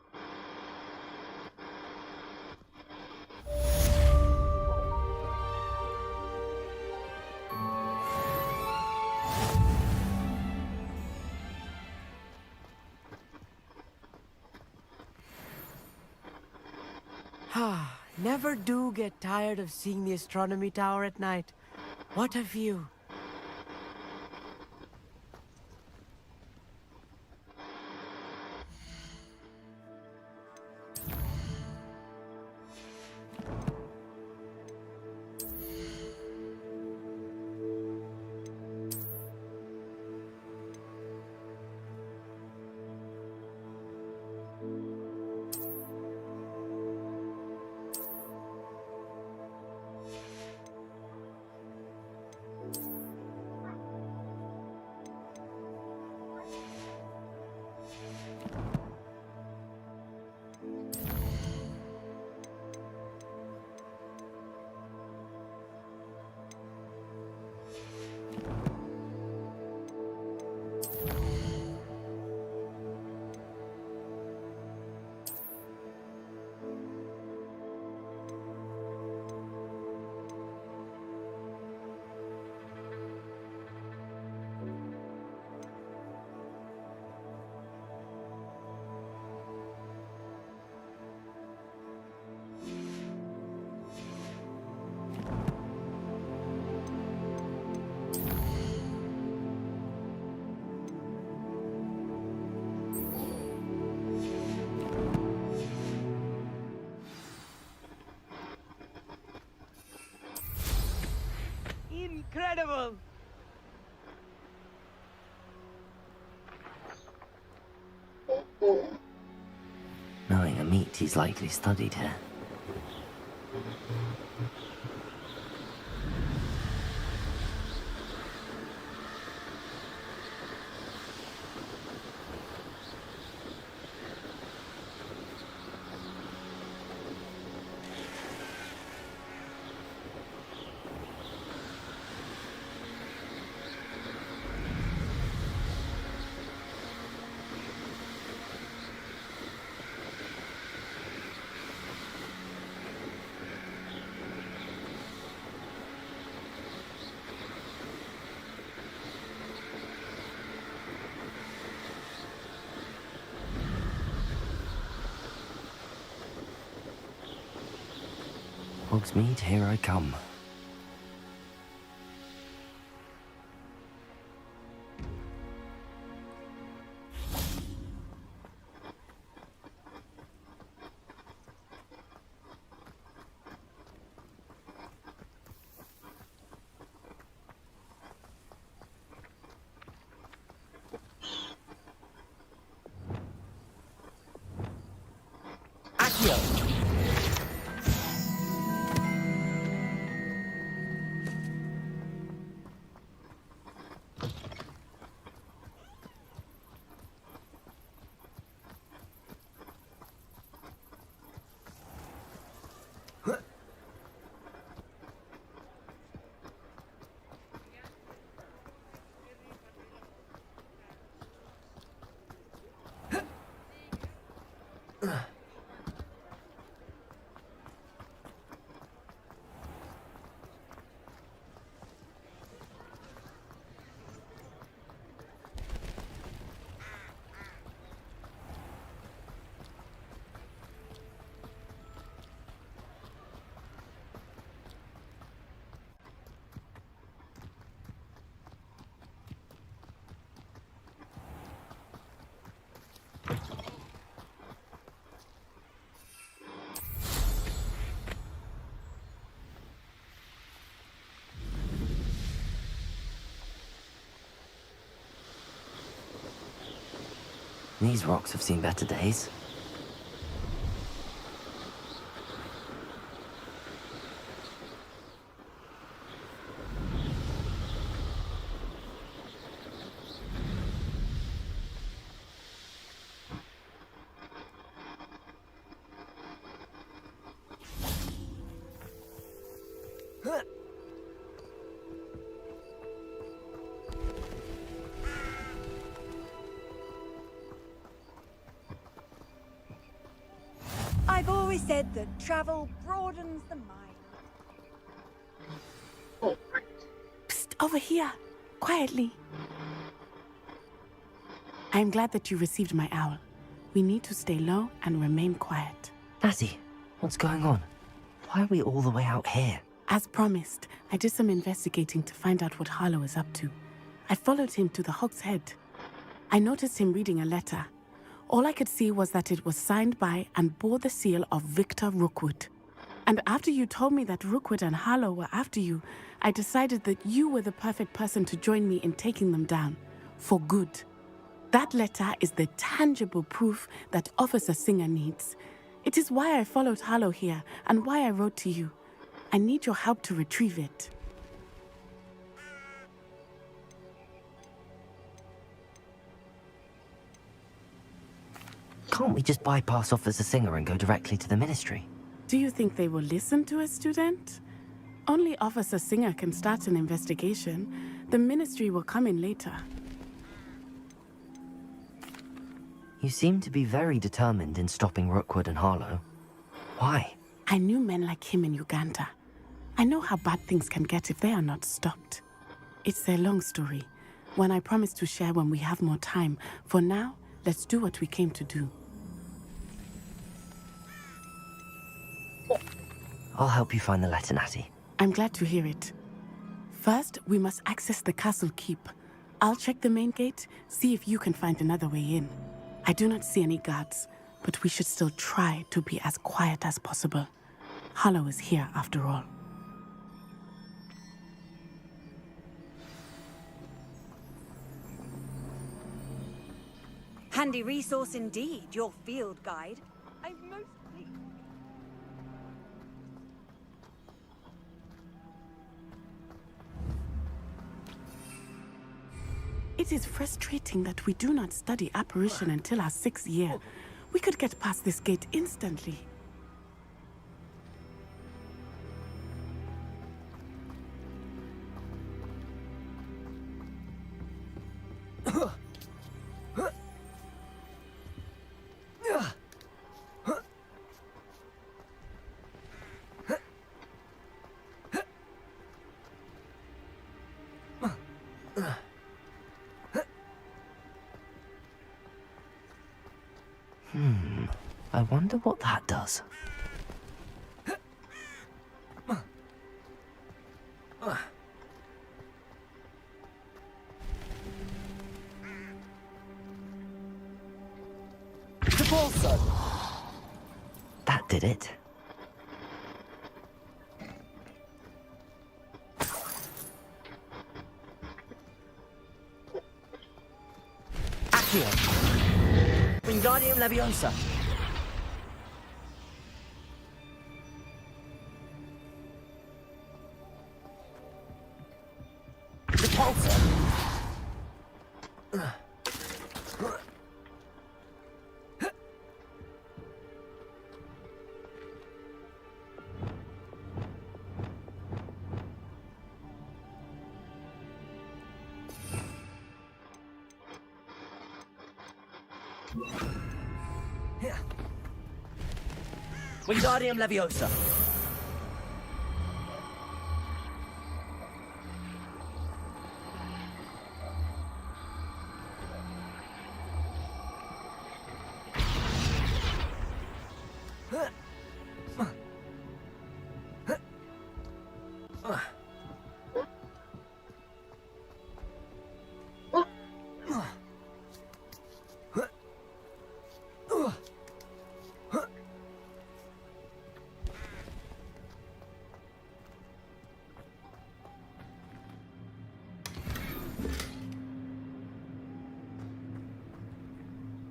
Never do get tired of seeing the astronomy tower at night. What a view. incredible! Knowing Amit, he's likely studied here. Hogsmeade, here I come. These rocks have seen better days. I've always said that travel broadens the mind. Psst, over here. Quietly. I'm glad that you received my owl. We need to stay low and remain quiet. Natty, what's going on? Why are we all the way out here? As promised, I did some investigating to find out what Harlow is up to. I followed him to the Hog's Head. I noticed him reading a letter. All I could see was that it was signed by and bore the seal of Victor Rookwood. And after you told me that Rookwood and Harlow were after you, I decided that you were the perfect person to join me in taking them down. For good. That letter is the tangible proof that Officer Singer needs. It is why I followed Harlow here and why I wrote to you. I need your help to retrieve it. Can't we just bypass Officer Singer and go directly to the Ministry? Do you think they will listen to a student? Only Officer Singer can start an investigation. The Ministry will come in later. You seem to be very determined in stopping Rookwood and Harlow. Why? I knew men like him in Uganda. I know how bad things can get if they are not stopped. It's a long story, one I promise to share when we have more time. For now, let's do what we came to do. I'll help you find the letter, Natty. I'm glad to hear it. First, we must access the castle keep. I'll check the main gate, see if you can find another way in. I do not see any guards, but we should still try to be as quiet as possible. Harlow is here, after all. Handy resource indeed, your field guide. I'm most pleased. It is frustrating that we do not study apparition until our 6th year. We could get past this gate instantly. I wonder what that does. That did it. Accio. Wingardium Leviosa. Wingardium Leviosa.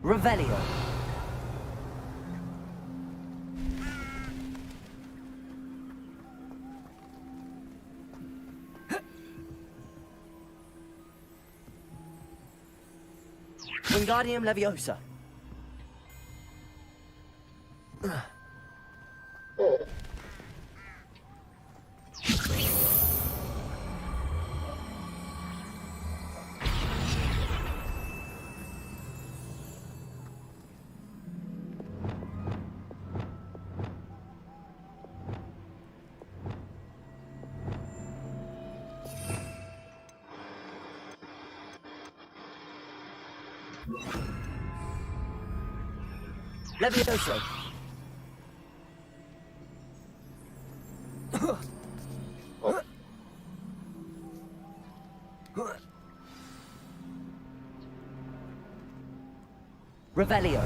Revelio. Wingardium Leviosa. Levioso. Revelio.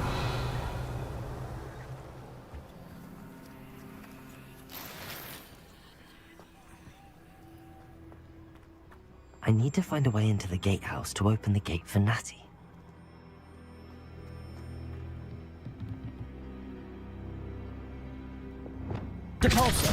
I need to find a way into the gatehouse to open the gate for Natty. Depulso.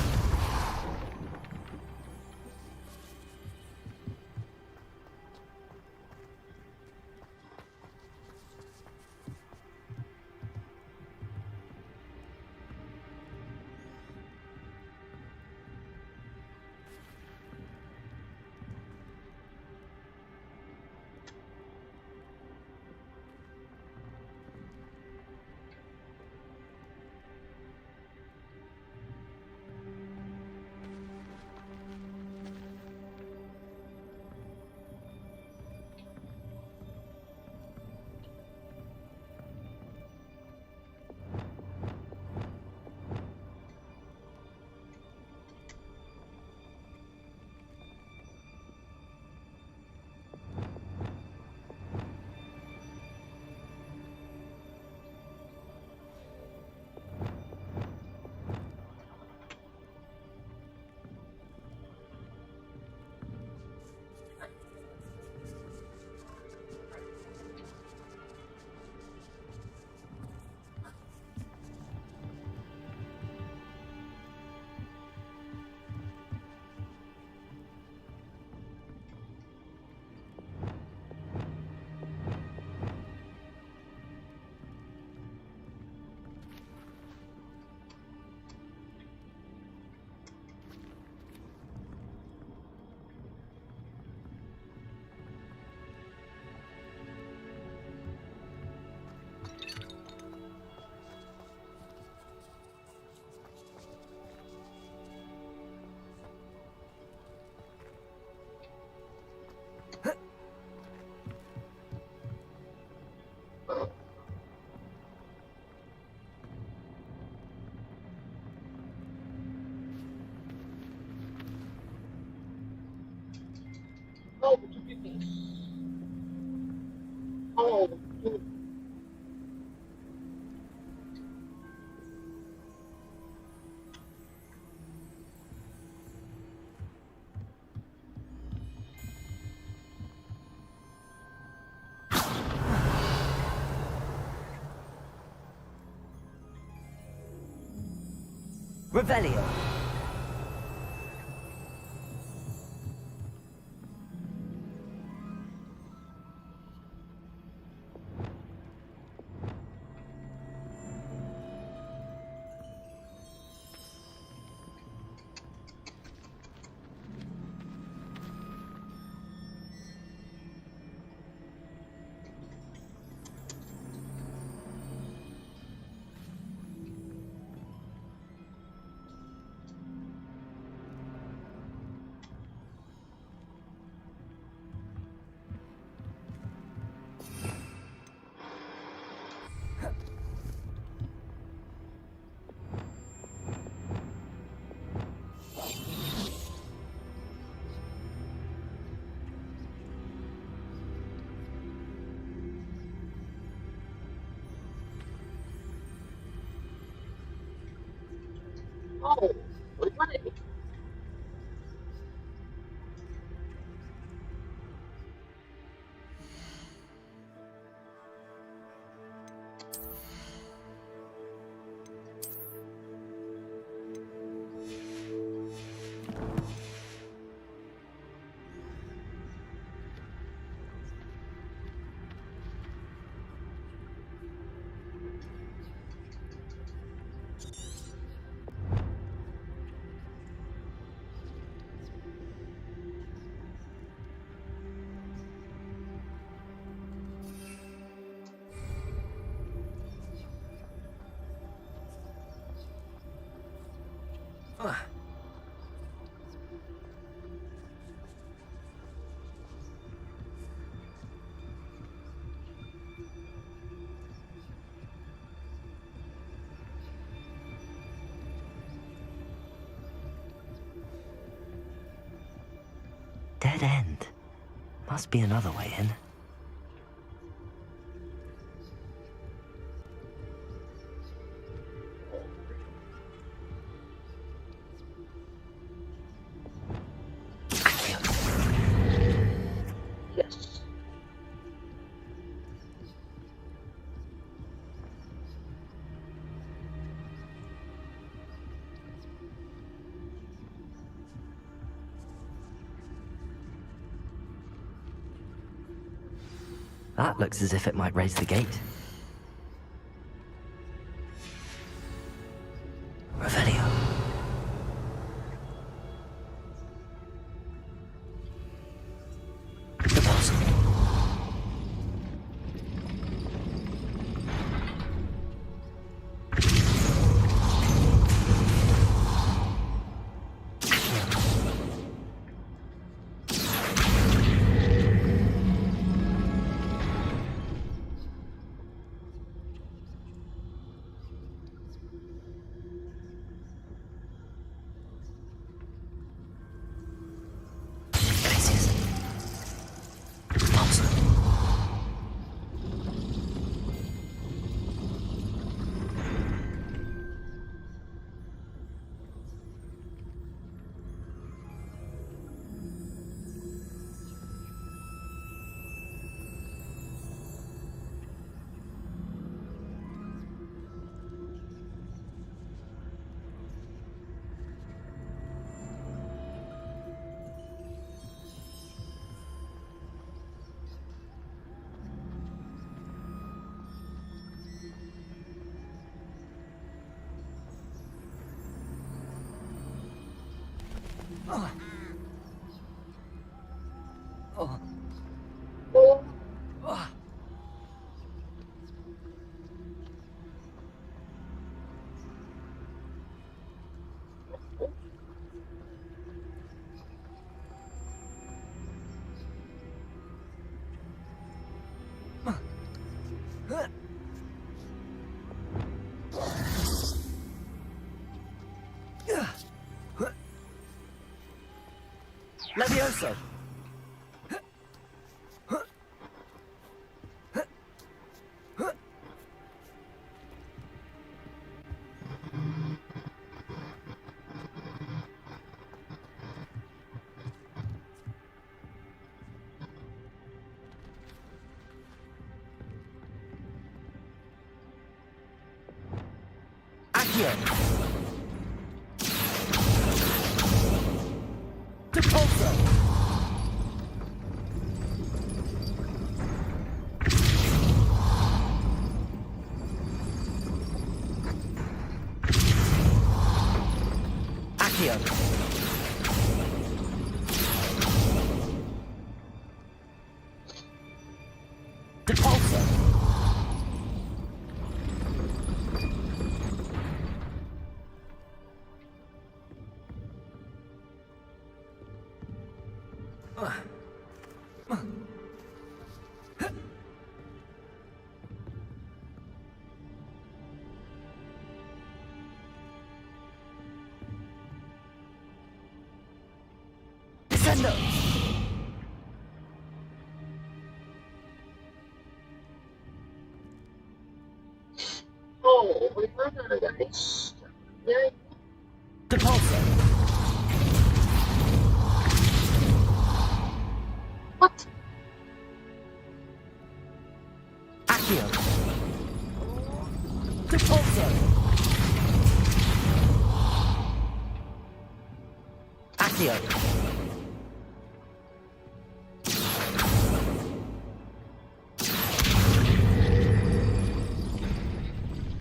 Oh, butuh pipis. Oh, butuh. Revelio. Oh, gimana ini? Dead end. Must be another way in. Yes. That looks as if it might raise the gate. Revelio. The puzzle. Levioso. Accio. Depulso. Accio. Depulso. Descendo. Oh, bagaimana guys? Ya, Depulso. what? Accio. Depulso. Accio.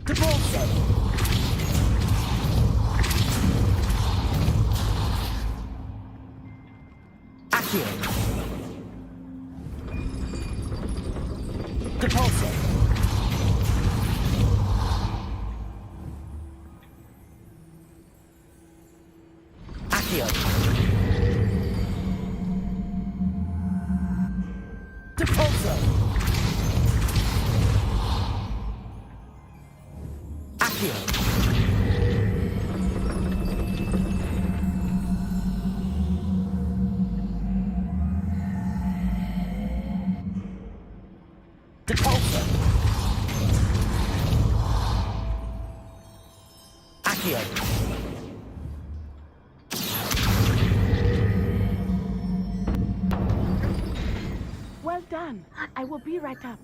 Depulso. Accio. Depulso. Accio. Depulso. Accio. Depulso. Accio. Well done. I will be right up.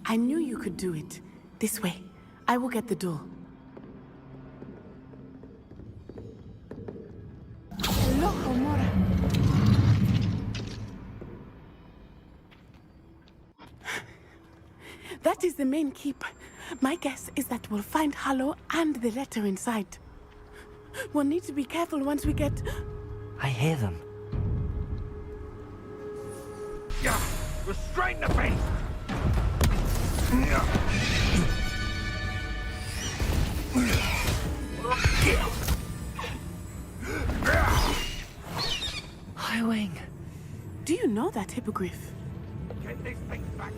I knew you could do it. This way. I will get the door. Loco, Mora. That is the main keep. My guess is that we'll find Hollow and the letter inside. We'll need to be careful once we get... I hear them. Restrain the beast! Highwing. Do you know that Hippogriff? Get this thing back.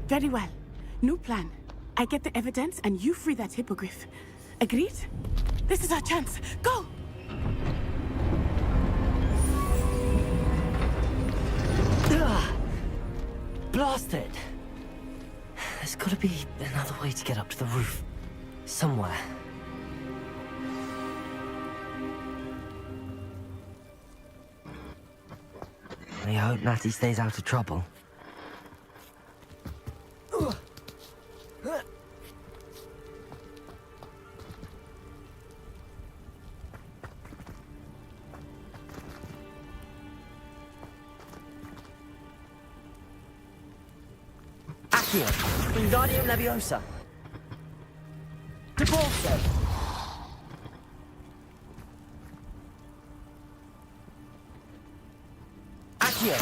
Very well. New plan. I get the evidence and you free that Hippogriff. Agreed? This is our chance. Go! Blasted! There's gotta be another way to get up to the roof. Somewhere. I hope Natty stays out of trouble. Accio. Wingardium Leviosa. Depulso. Accio.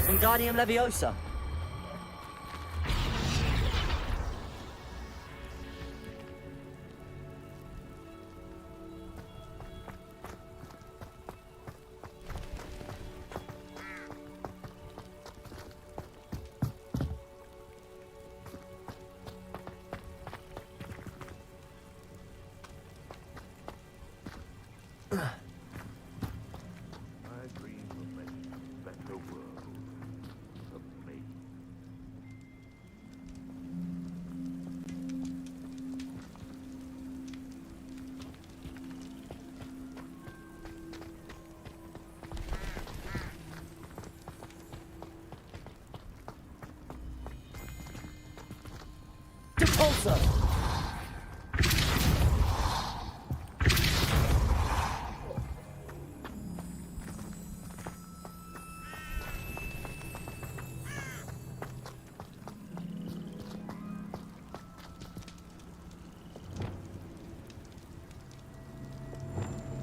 Wingardium Leviosa. Repulsor!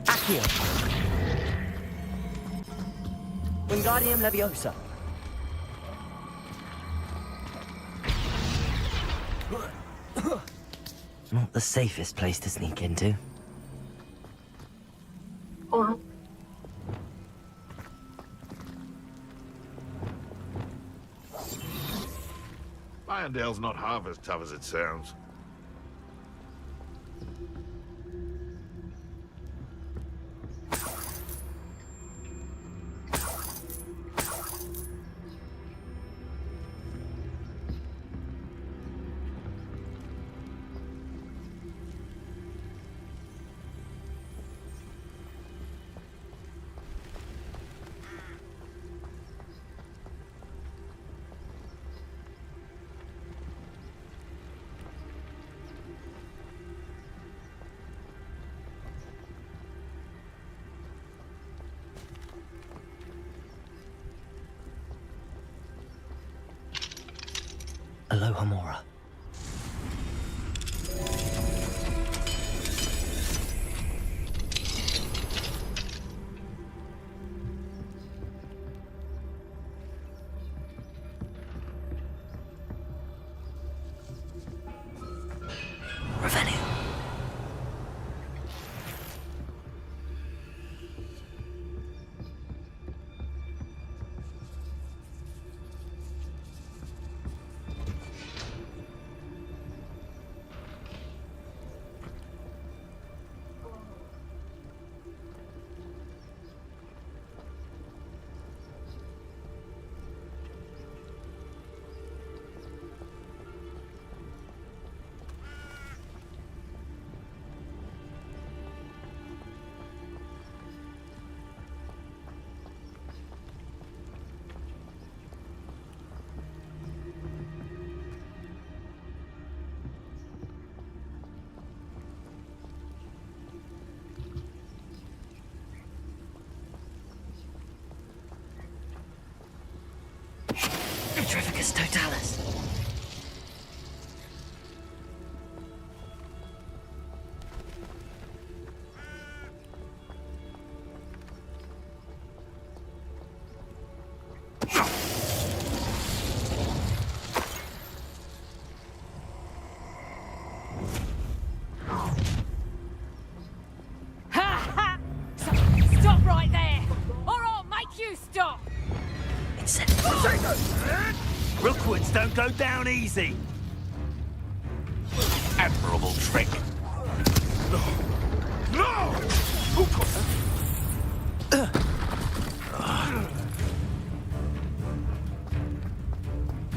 Accio! Wingardium Leviosa! Not the safest place to sneak into. Oh. Bayondale's not half as tough as it sounds. Aloha Mora. Revenue. Petrificus Totalis. Stop right there! Or I'll make you stop! Rookwoods don't go down easy. Admirable trick. No!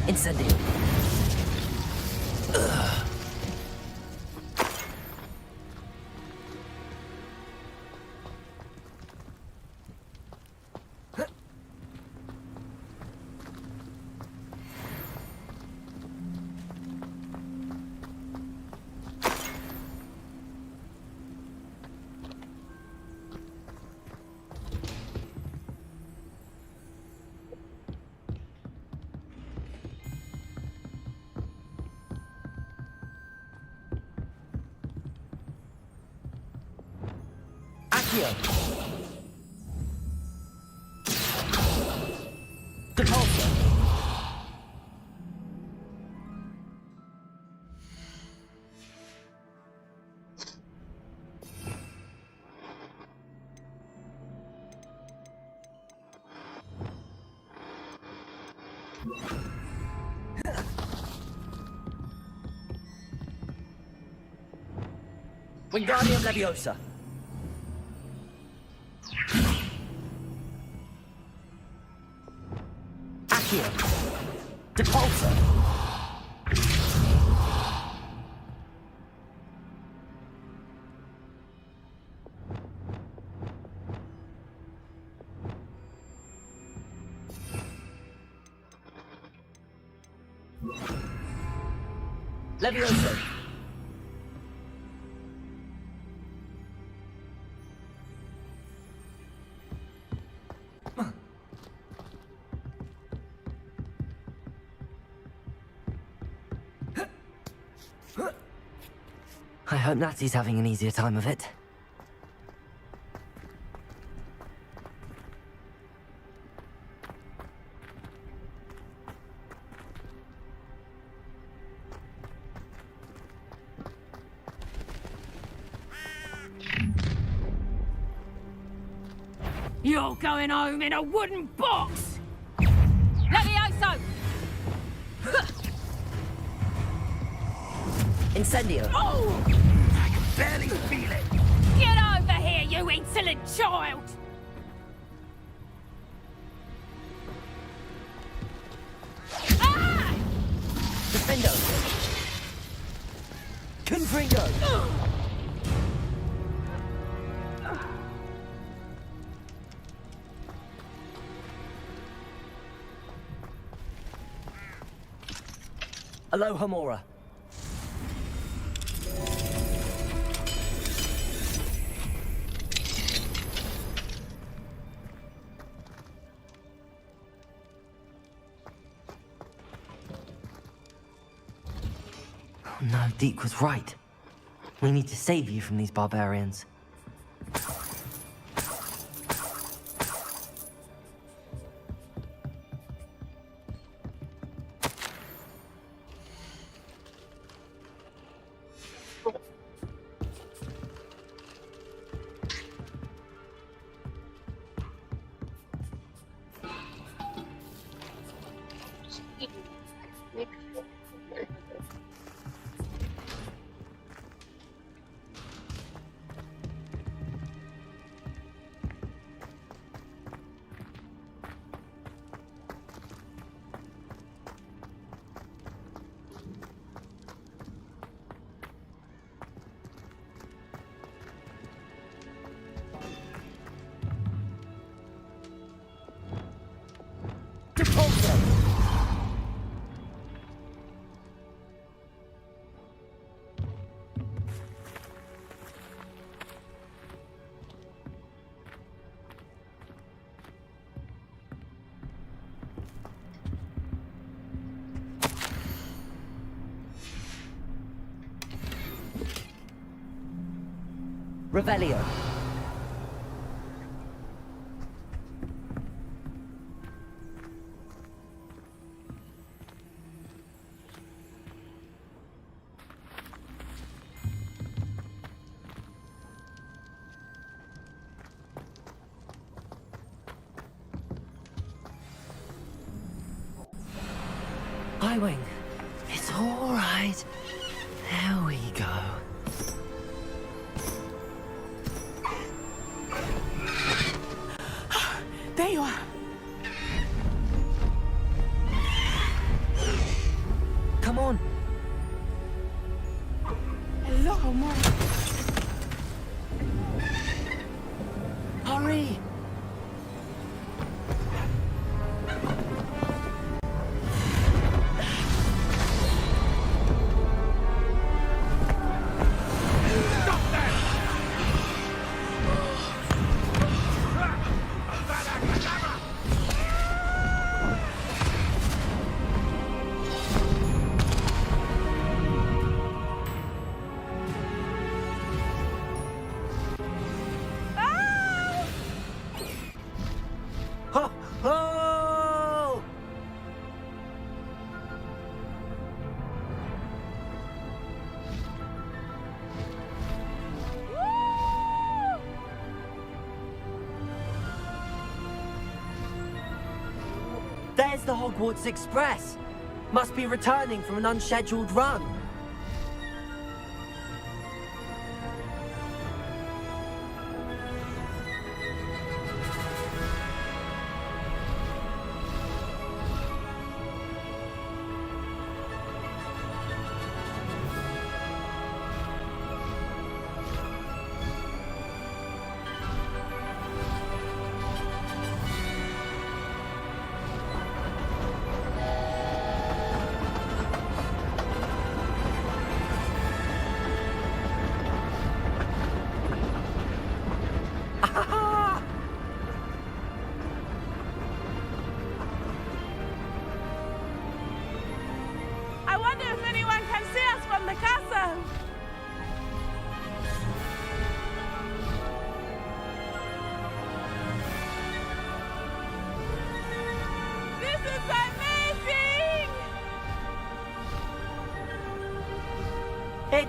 Incendio. Wingardium Leviosa. Accio. Depulsor. Levioso. I hope Natty's having an easier time of it. You're going home in a wooden box! Levioso! Incendio! Oh! I can barely feel it! Get over here, you insolent child! Ah! Defendo! Confringo! Aloha Mora. Oh no, Deek was right. We need to save you from these barbarians. Revelio. Highwing. It's all right. There we go. There you are. Come on. Hello, Mom. Hurry. There's the Hogwarts Express. Must be returning from an unscheduled run.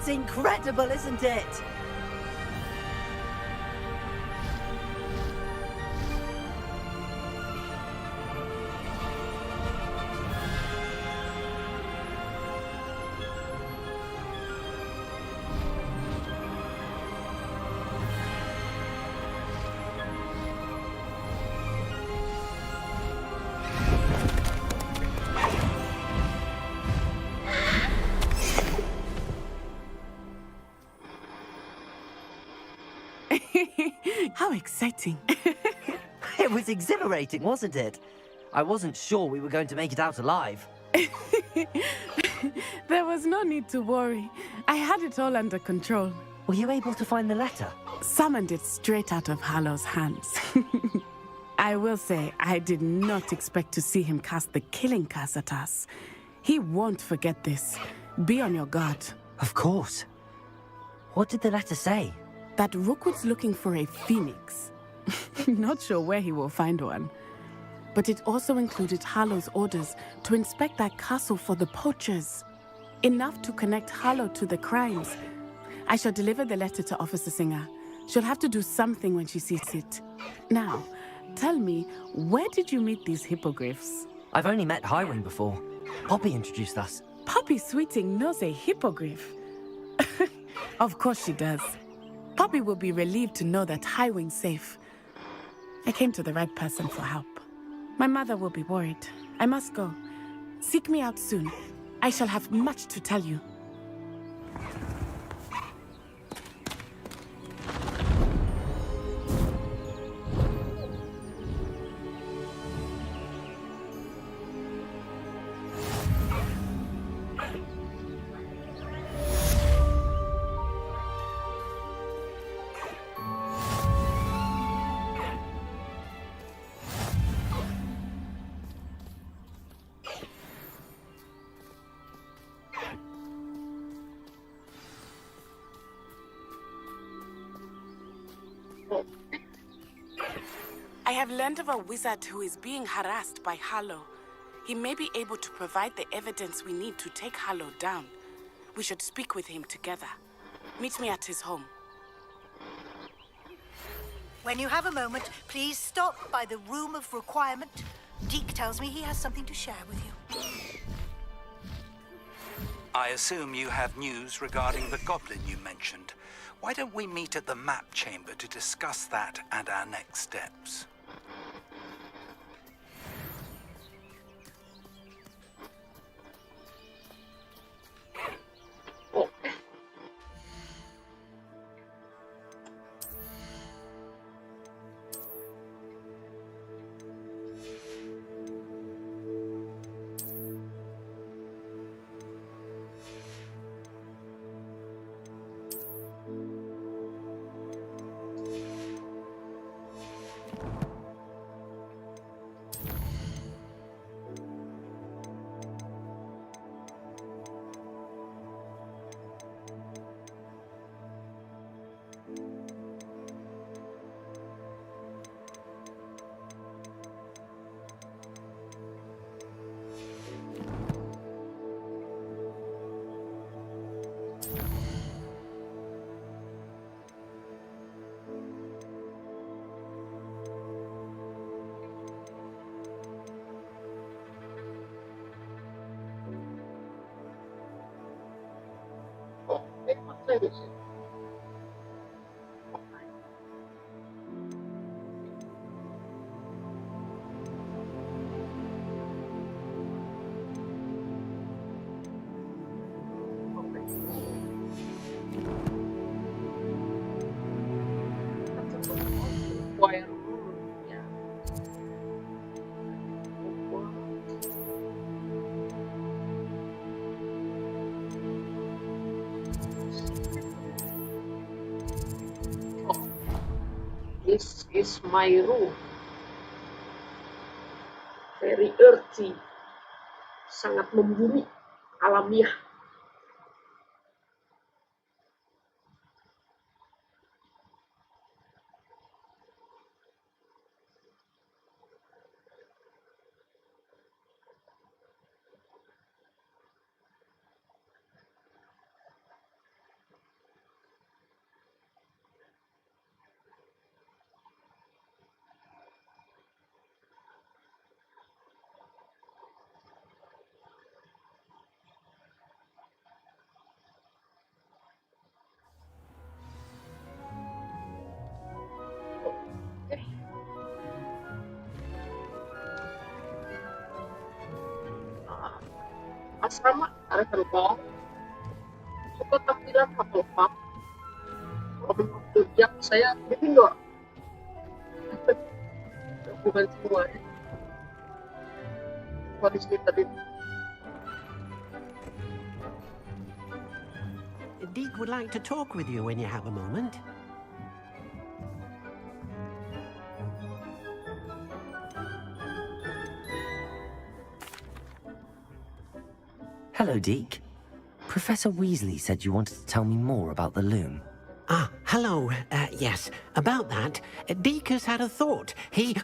It's incredible, isn't it? How exciting. It was exhilarating, wasn't it? I wasn't sure we were going to make it out alive. There was no need to worry. I had it all under control. Were you able to find the letter? Summoned it straight out of Hallow's hands. I will say, I did not expect to see him cast the killing curse at us. He won't forget this. Be on your guard. Of course. What did the letter say? That Rookwood's looking for a phoenix. Not sure where he will find one. But it also included Hallow's orders to inspect that castle for the poachers. Enough to connect Hallow to the crimes. I shall deliver the letter to Officer Singer. She'll have to do something when she sees it. Now, tell me, where did you meet these hippogriffs? I've only met Highwing before. Poppy introduced us. Poppy Sweeting knows a hippogriff. Of course she does. Poppy will be relieved to know that Highwing's safe. I came to the right person for help. My mother will be worried. I must go. Seek me out soon. I shall have much to tell you. I have learned of a wizard who is being harassed by Hallow. He may be able to provide the evidence we need to take Hallow down. We should speak with him together. Meet me at his home. When you have a moment, please stop by the Room of Requirement. Deek tells me he has something to share with you. I assume you have news regarding the Goblin you mentioned. Why don't we meet at the map chamber to discuss that and our next steps? This is my room. Very earthy. Sangat membumi. Alamiah. asrama ada terbang suka tampilan Hufflepuff. Kalau menurut Jejak saya Gryffindor. Bukan semua ya. Kondisi tadi. Deek would like to talk with you when you have a moment. Hello, Deek. Professor Weasley said you wanted to tell me more about the loom. Ah, hello. Yes, about that. Deek has had a thought. He...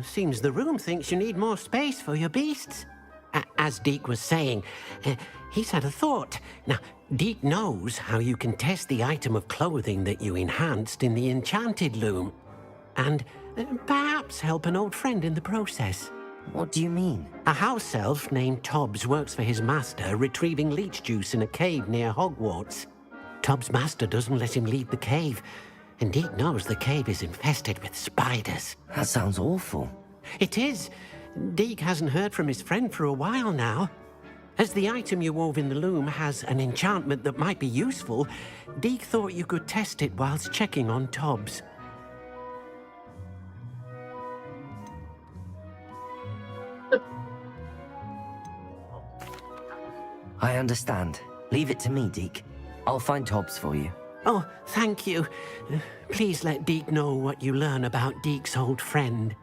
Seems the room thinks you need more space for your beasts. As Deek was saying, he's had a thought. Now, Deek knows how you can test the item of clothing that you enhanced in the enchanted loom. And perhaps help an old friend in the process. What do you mean? A house elf named Tobbs works for his master retrieving leech juice in a cave near Hogwarts. Tobbs' master doesn't let him leave the cave. And Deek knows the cave is infested with spiders. That sounds awful. It is. Deek hasn't heard from his friend for a while now. As the item you wove in the loom has an enchantment that might be useful, Deek thought you could test it whilst checking on Tobbs. I understand. Leave it to me, Deek. I'll find Tobbs for you. Oh, thank you. Please let Deek know what you learn about Deek's old friend.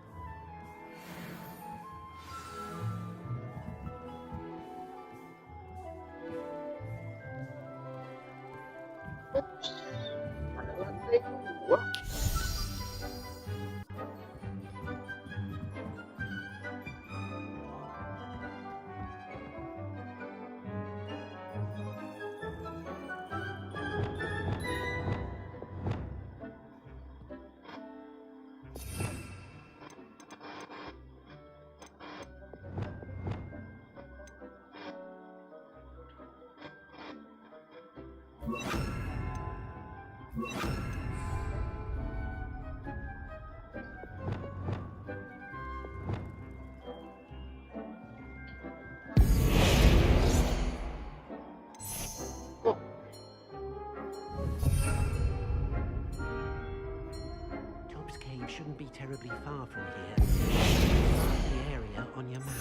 Tobbs Cave shouldn't be terribly far from here. Mark the area on your map.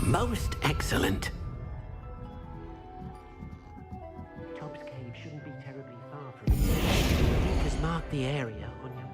Most excellent. Tobbs Cave shouldn't be terribly far from here. Deek has marked the area on your map.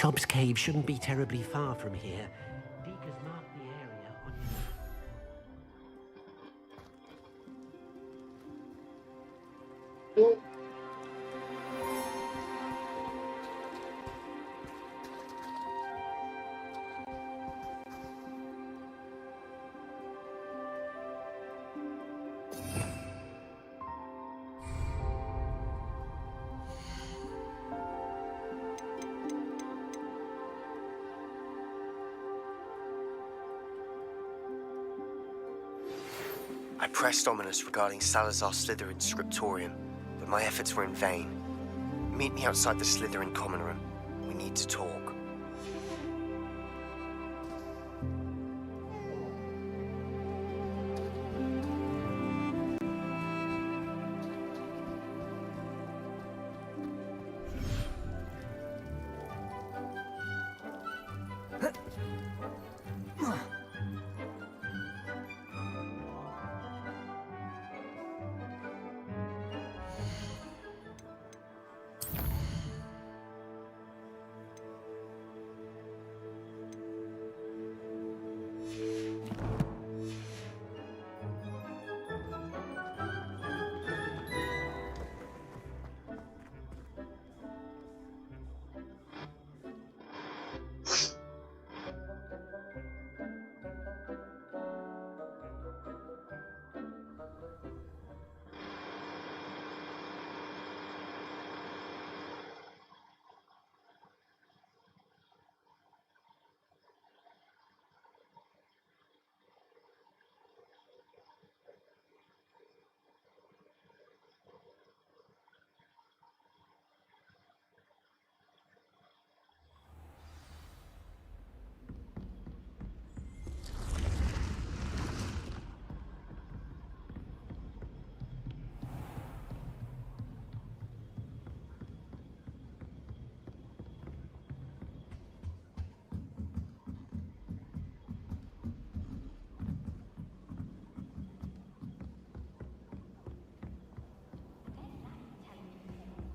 Tobbs Cave shouldn't be terribly far from here. Deek has marked the area on your map. I pressed Ominous regarding Salazar Slytherin's scriptorium, but my efforts were in vain. Meet me outside the Slytherin common room. We need to talk.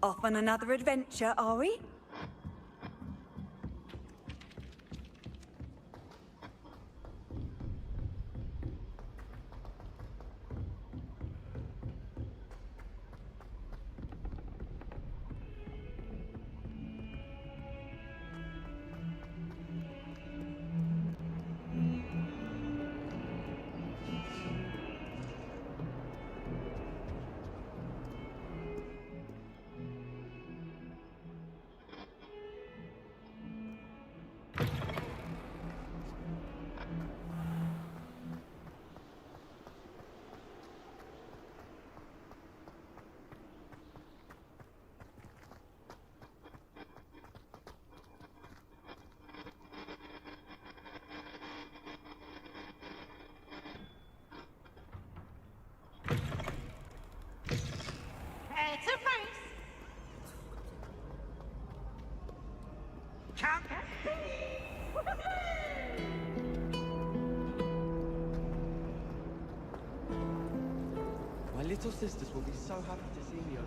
Off on another adventure, are we? My little sisters will be so happy to see me over.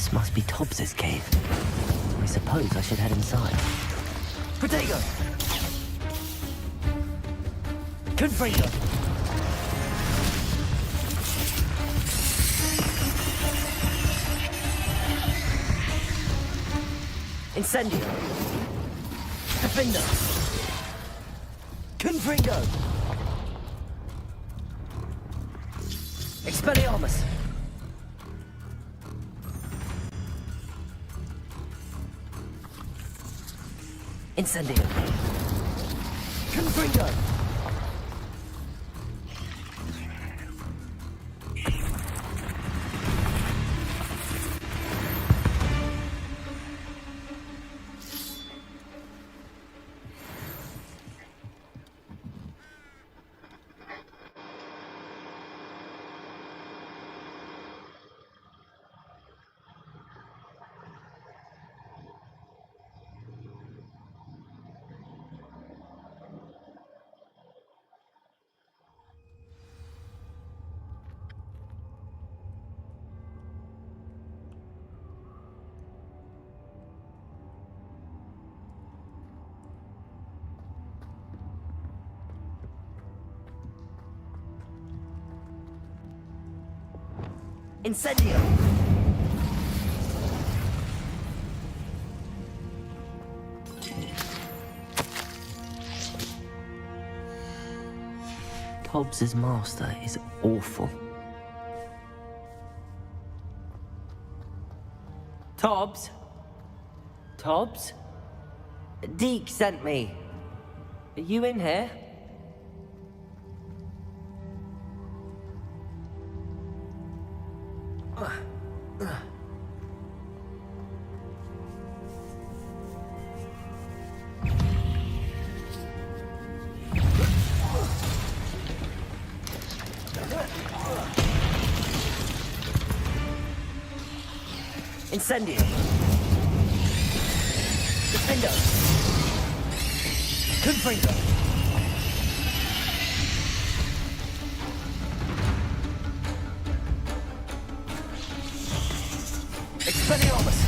This must be Tobbs' cave. I suppose I should head inside. Protego! Confringo! Incendio! Defender! Confringo! Expelliarmus! Incendio! Confringo! Incendio! Tobbs' master is awful. Tobbs? Tobbs? Deek sent me. Are you in here? Incendio! Defendo! Confringo! Expelliarmus!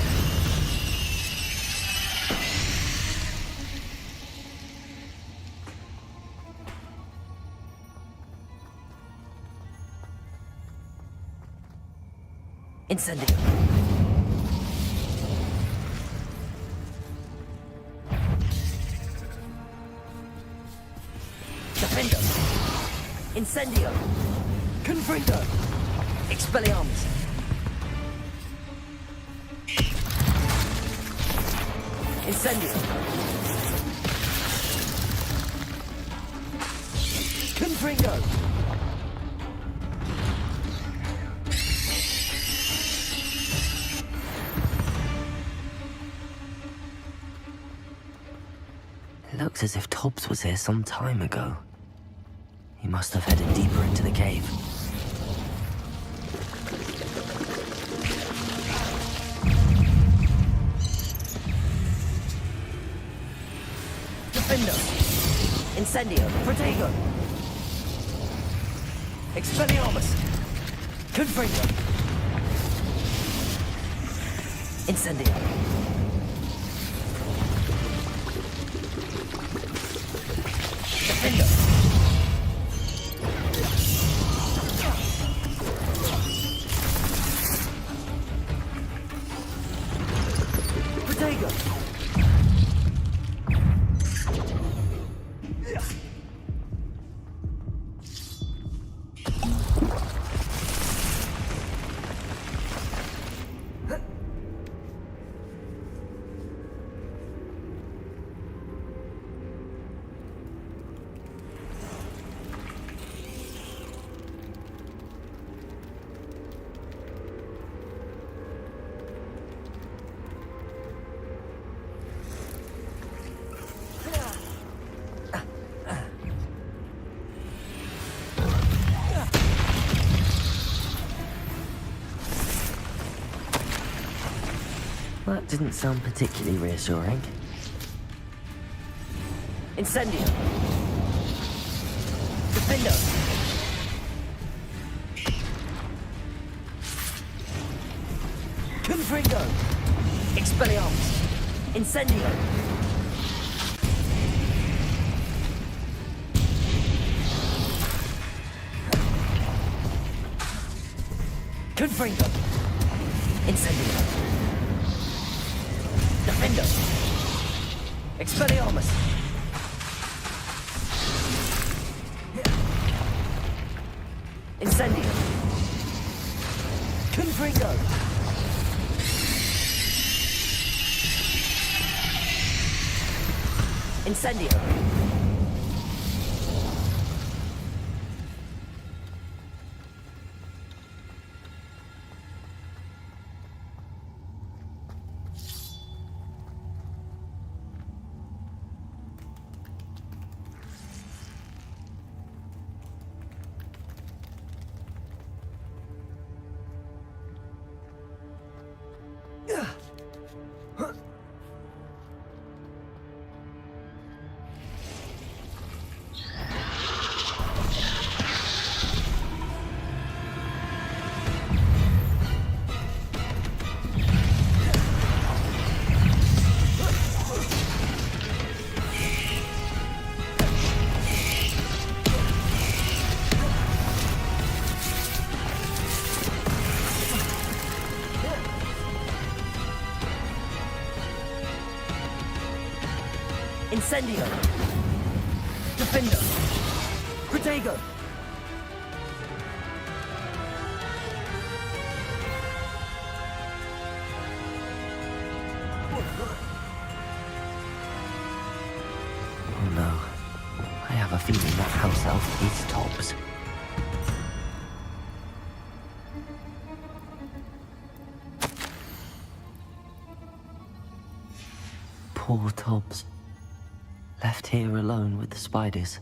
Incendio! Incendio! Confringo! Expelliarmus! Incendio! Confringo! It looks as if Tobbs was here some time ago. He must have headed deeper into the cave. Defendo! Incendio! Protego! Expelliarmus! Confringo! Incendio! Defendo! That didn't sound particularly reassuring. Incendio! Defendo! Confringo! Expelliarmus! Incendio! Confringo! Incendio! Defendo! Expelliarmus! Incendio! Confringo! Incendio! Incendio! Defendo! Protego! Oh no. I have a feeling that house elf is Tobbs. Poor Tobbs. Left here alone with the spiders.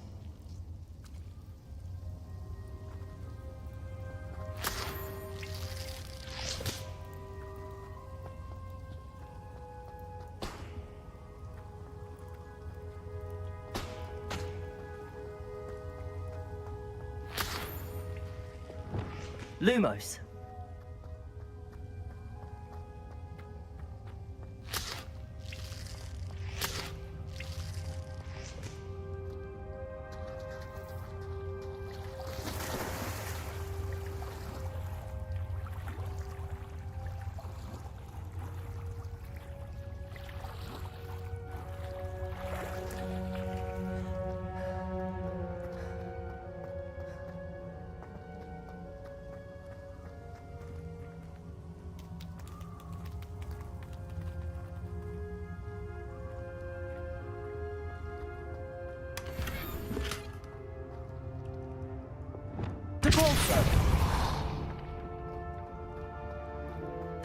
Lumos.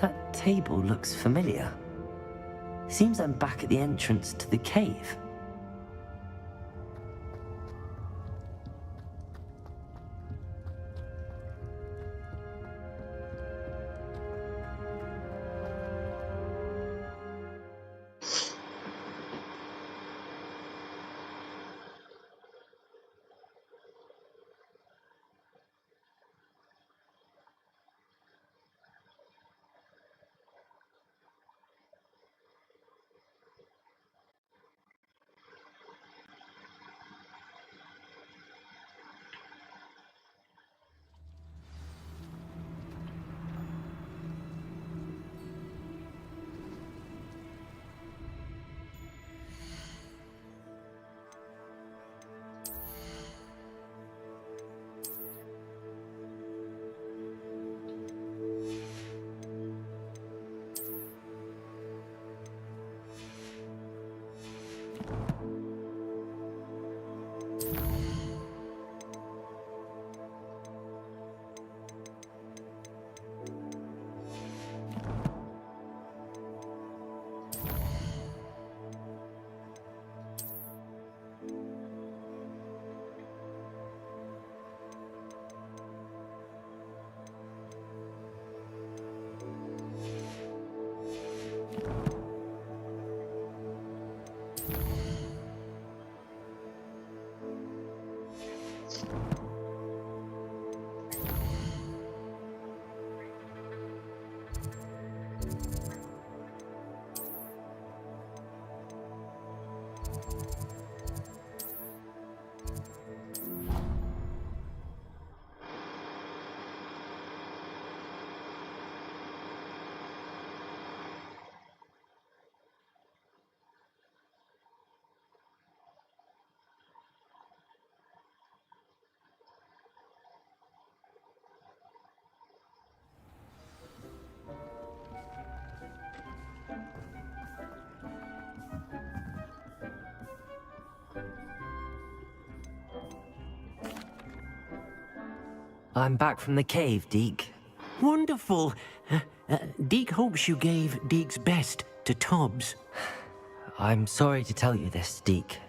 That table looks familiar. Seems I'm back at the entrance to the cave. I'm back from the cave, Deek. Wonderful. Deek hopes you gave Deek's best to Tobbs. I'm sorry to tell you this, Deek,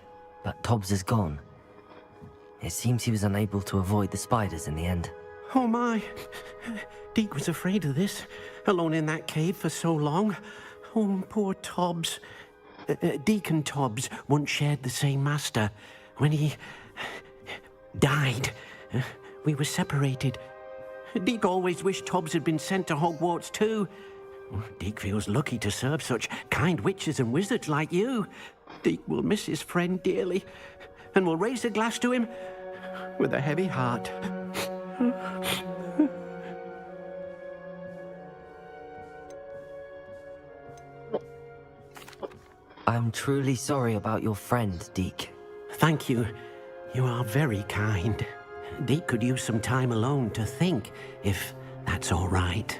but Tobbs is gone. It seems he was unable to avoid the spiders in the end. Oh my. Deek was afraid of this, alone in that cave for so long. Oh, poor Tobbs. Deek and Tobbs once shared the same master. When he died, we were separated. Deek always wished Tobbs had been sent to Hogwarts too. Deek feels lucky to serve such kind witches and wizards like you. Deek will miss his friend dearly, and will raise a glass to him with a heavy heart. I'm truly sorry about your friend, Deek. Thank you. You are very kind. Deek could use some time alone to think, if that's all right.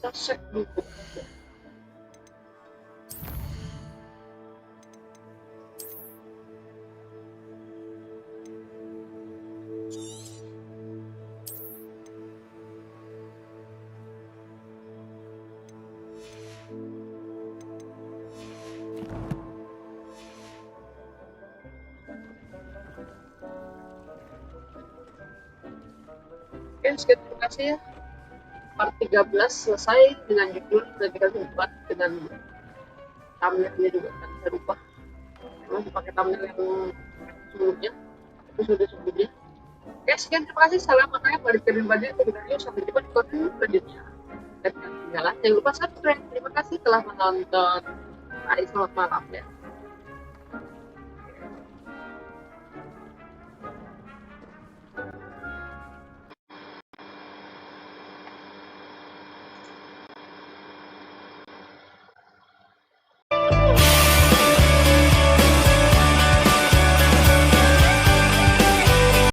Cek dulu. Oke, sekian terima kasih ya. Part 13 selesai dengan judul episode 4 dengan thumbnailnya juga kan saya rubah. Masih pakai thumbnail yang sebelumnya, episode sebelumnya. Oke, sekian terima kasih. Salam makanya balik ke Padraic Haggarty. Sampai jumpa di konten selanjutnya. Dan jangan lupa subscribe. Terima kasih telah menonton. Selamat malam ya.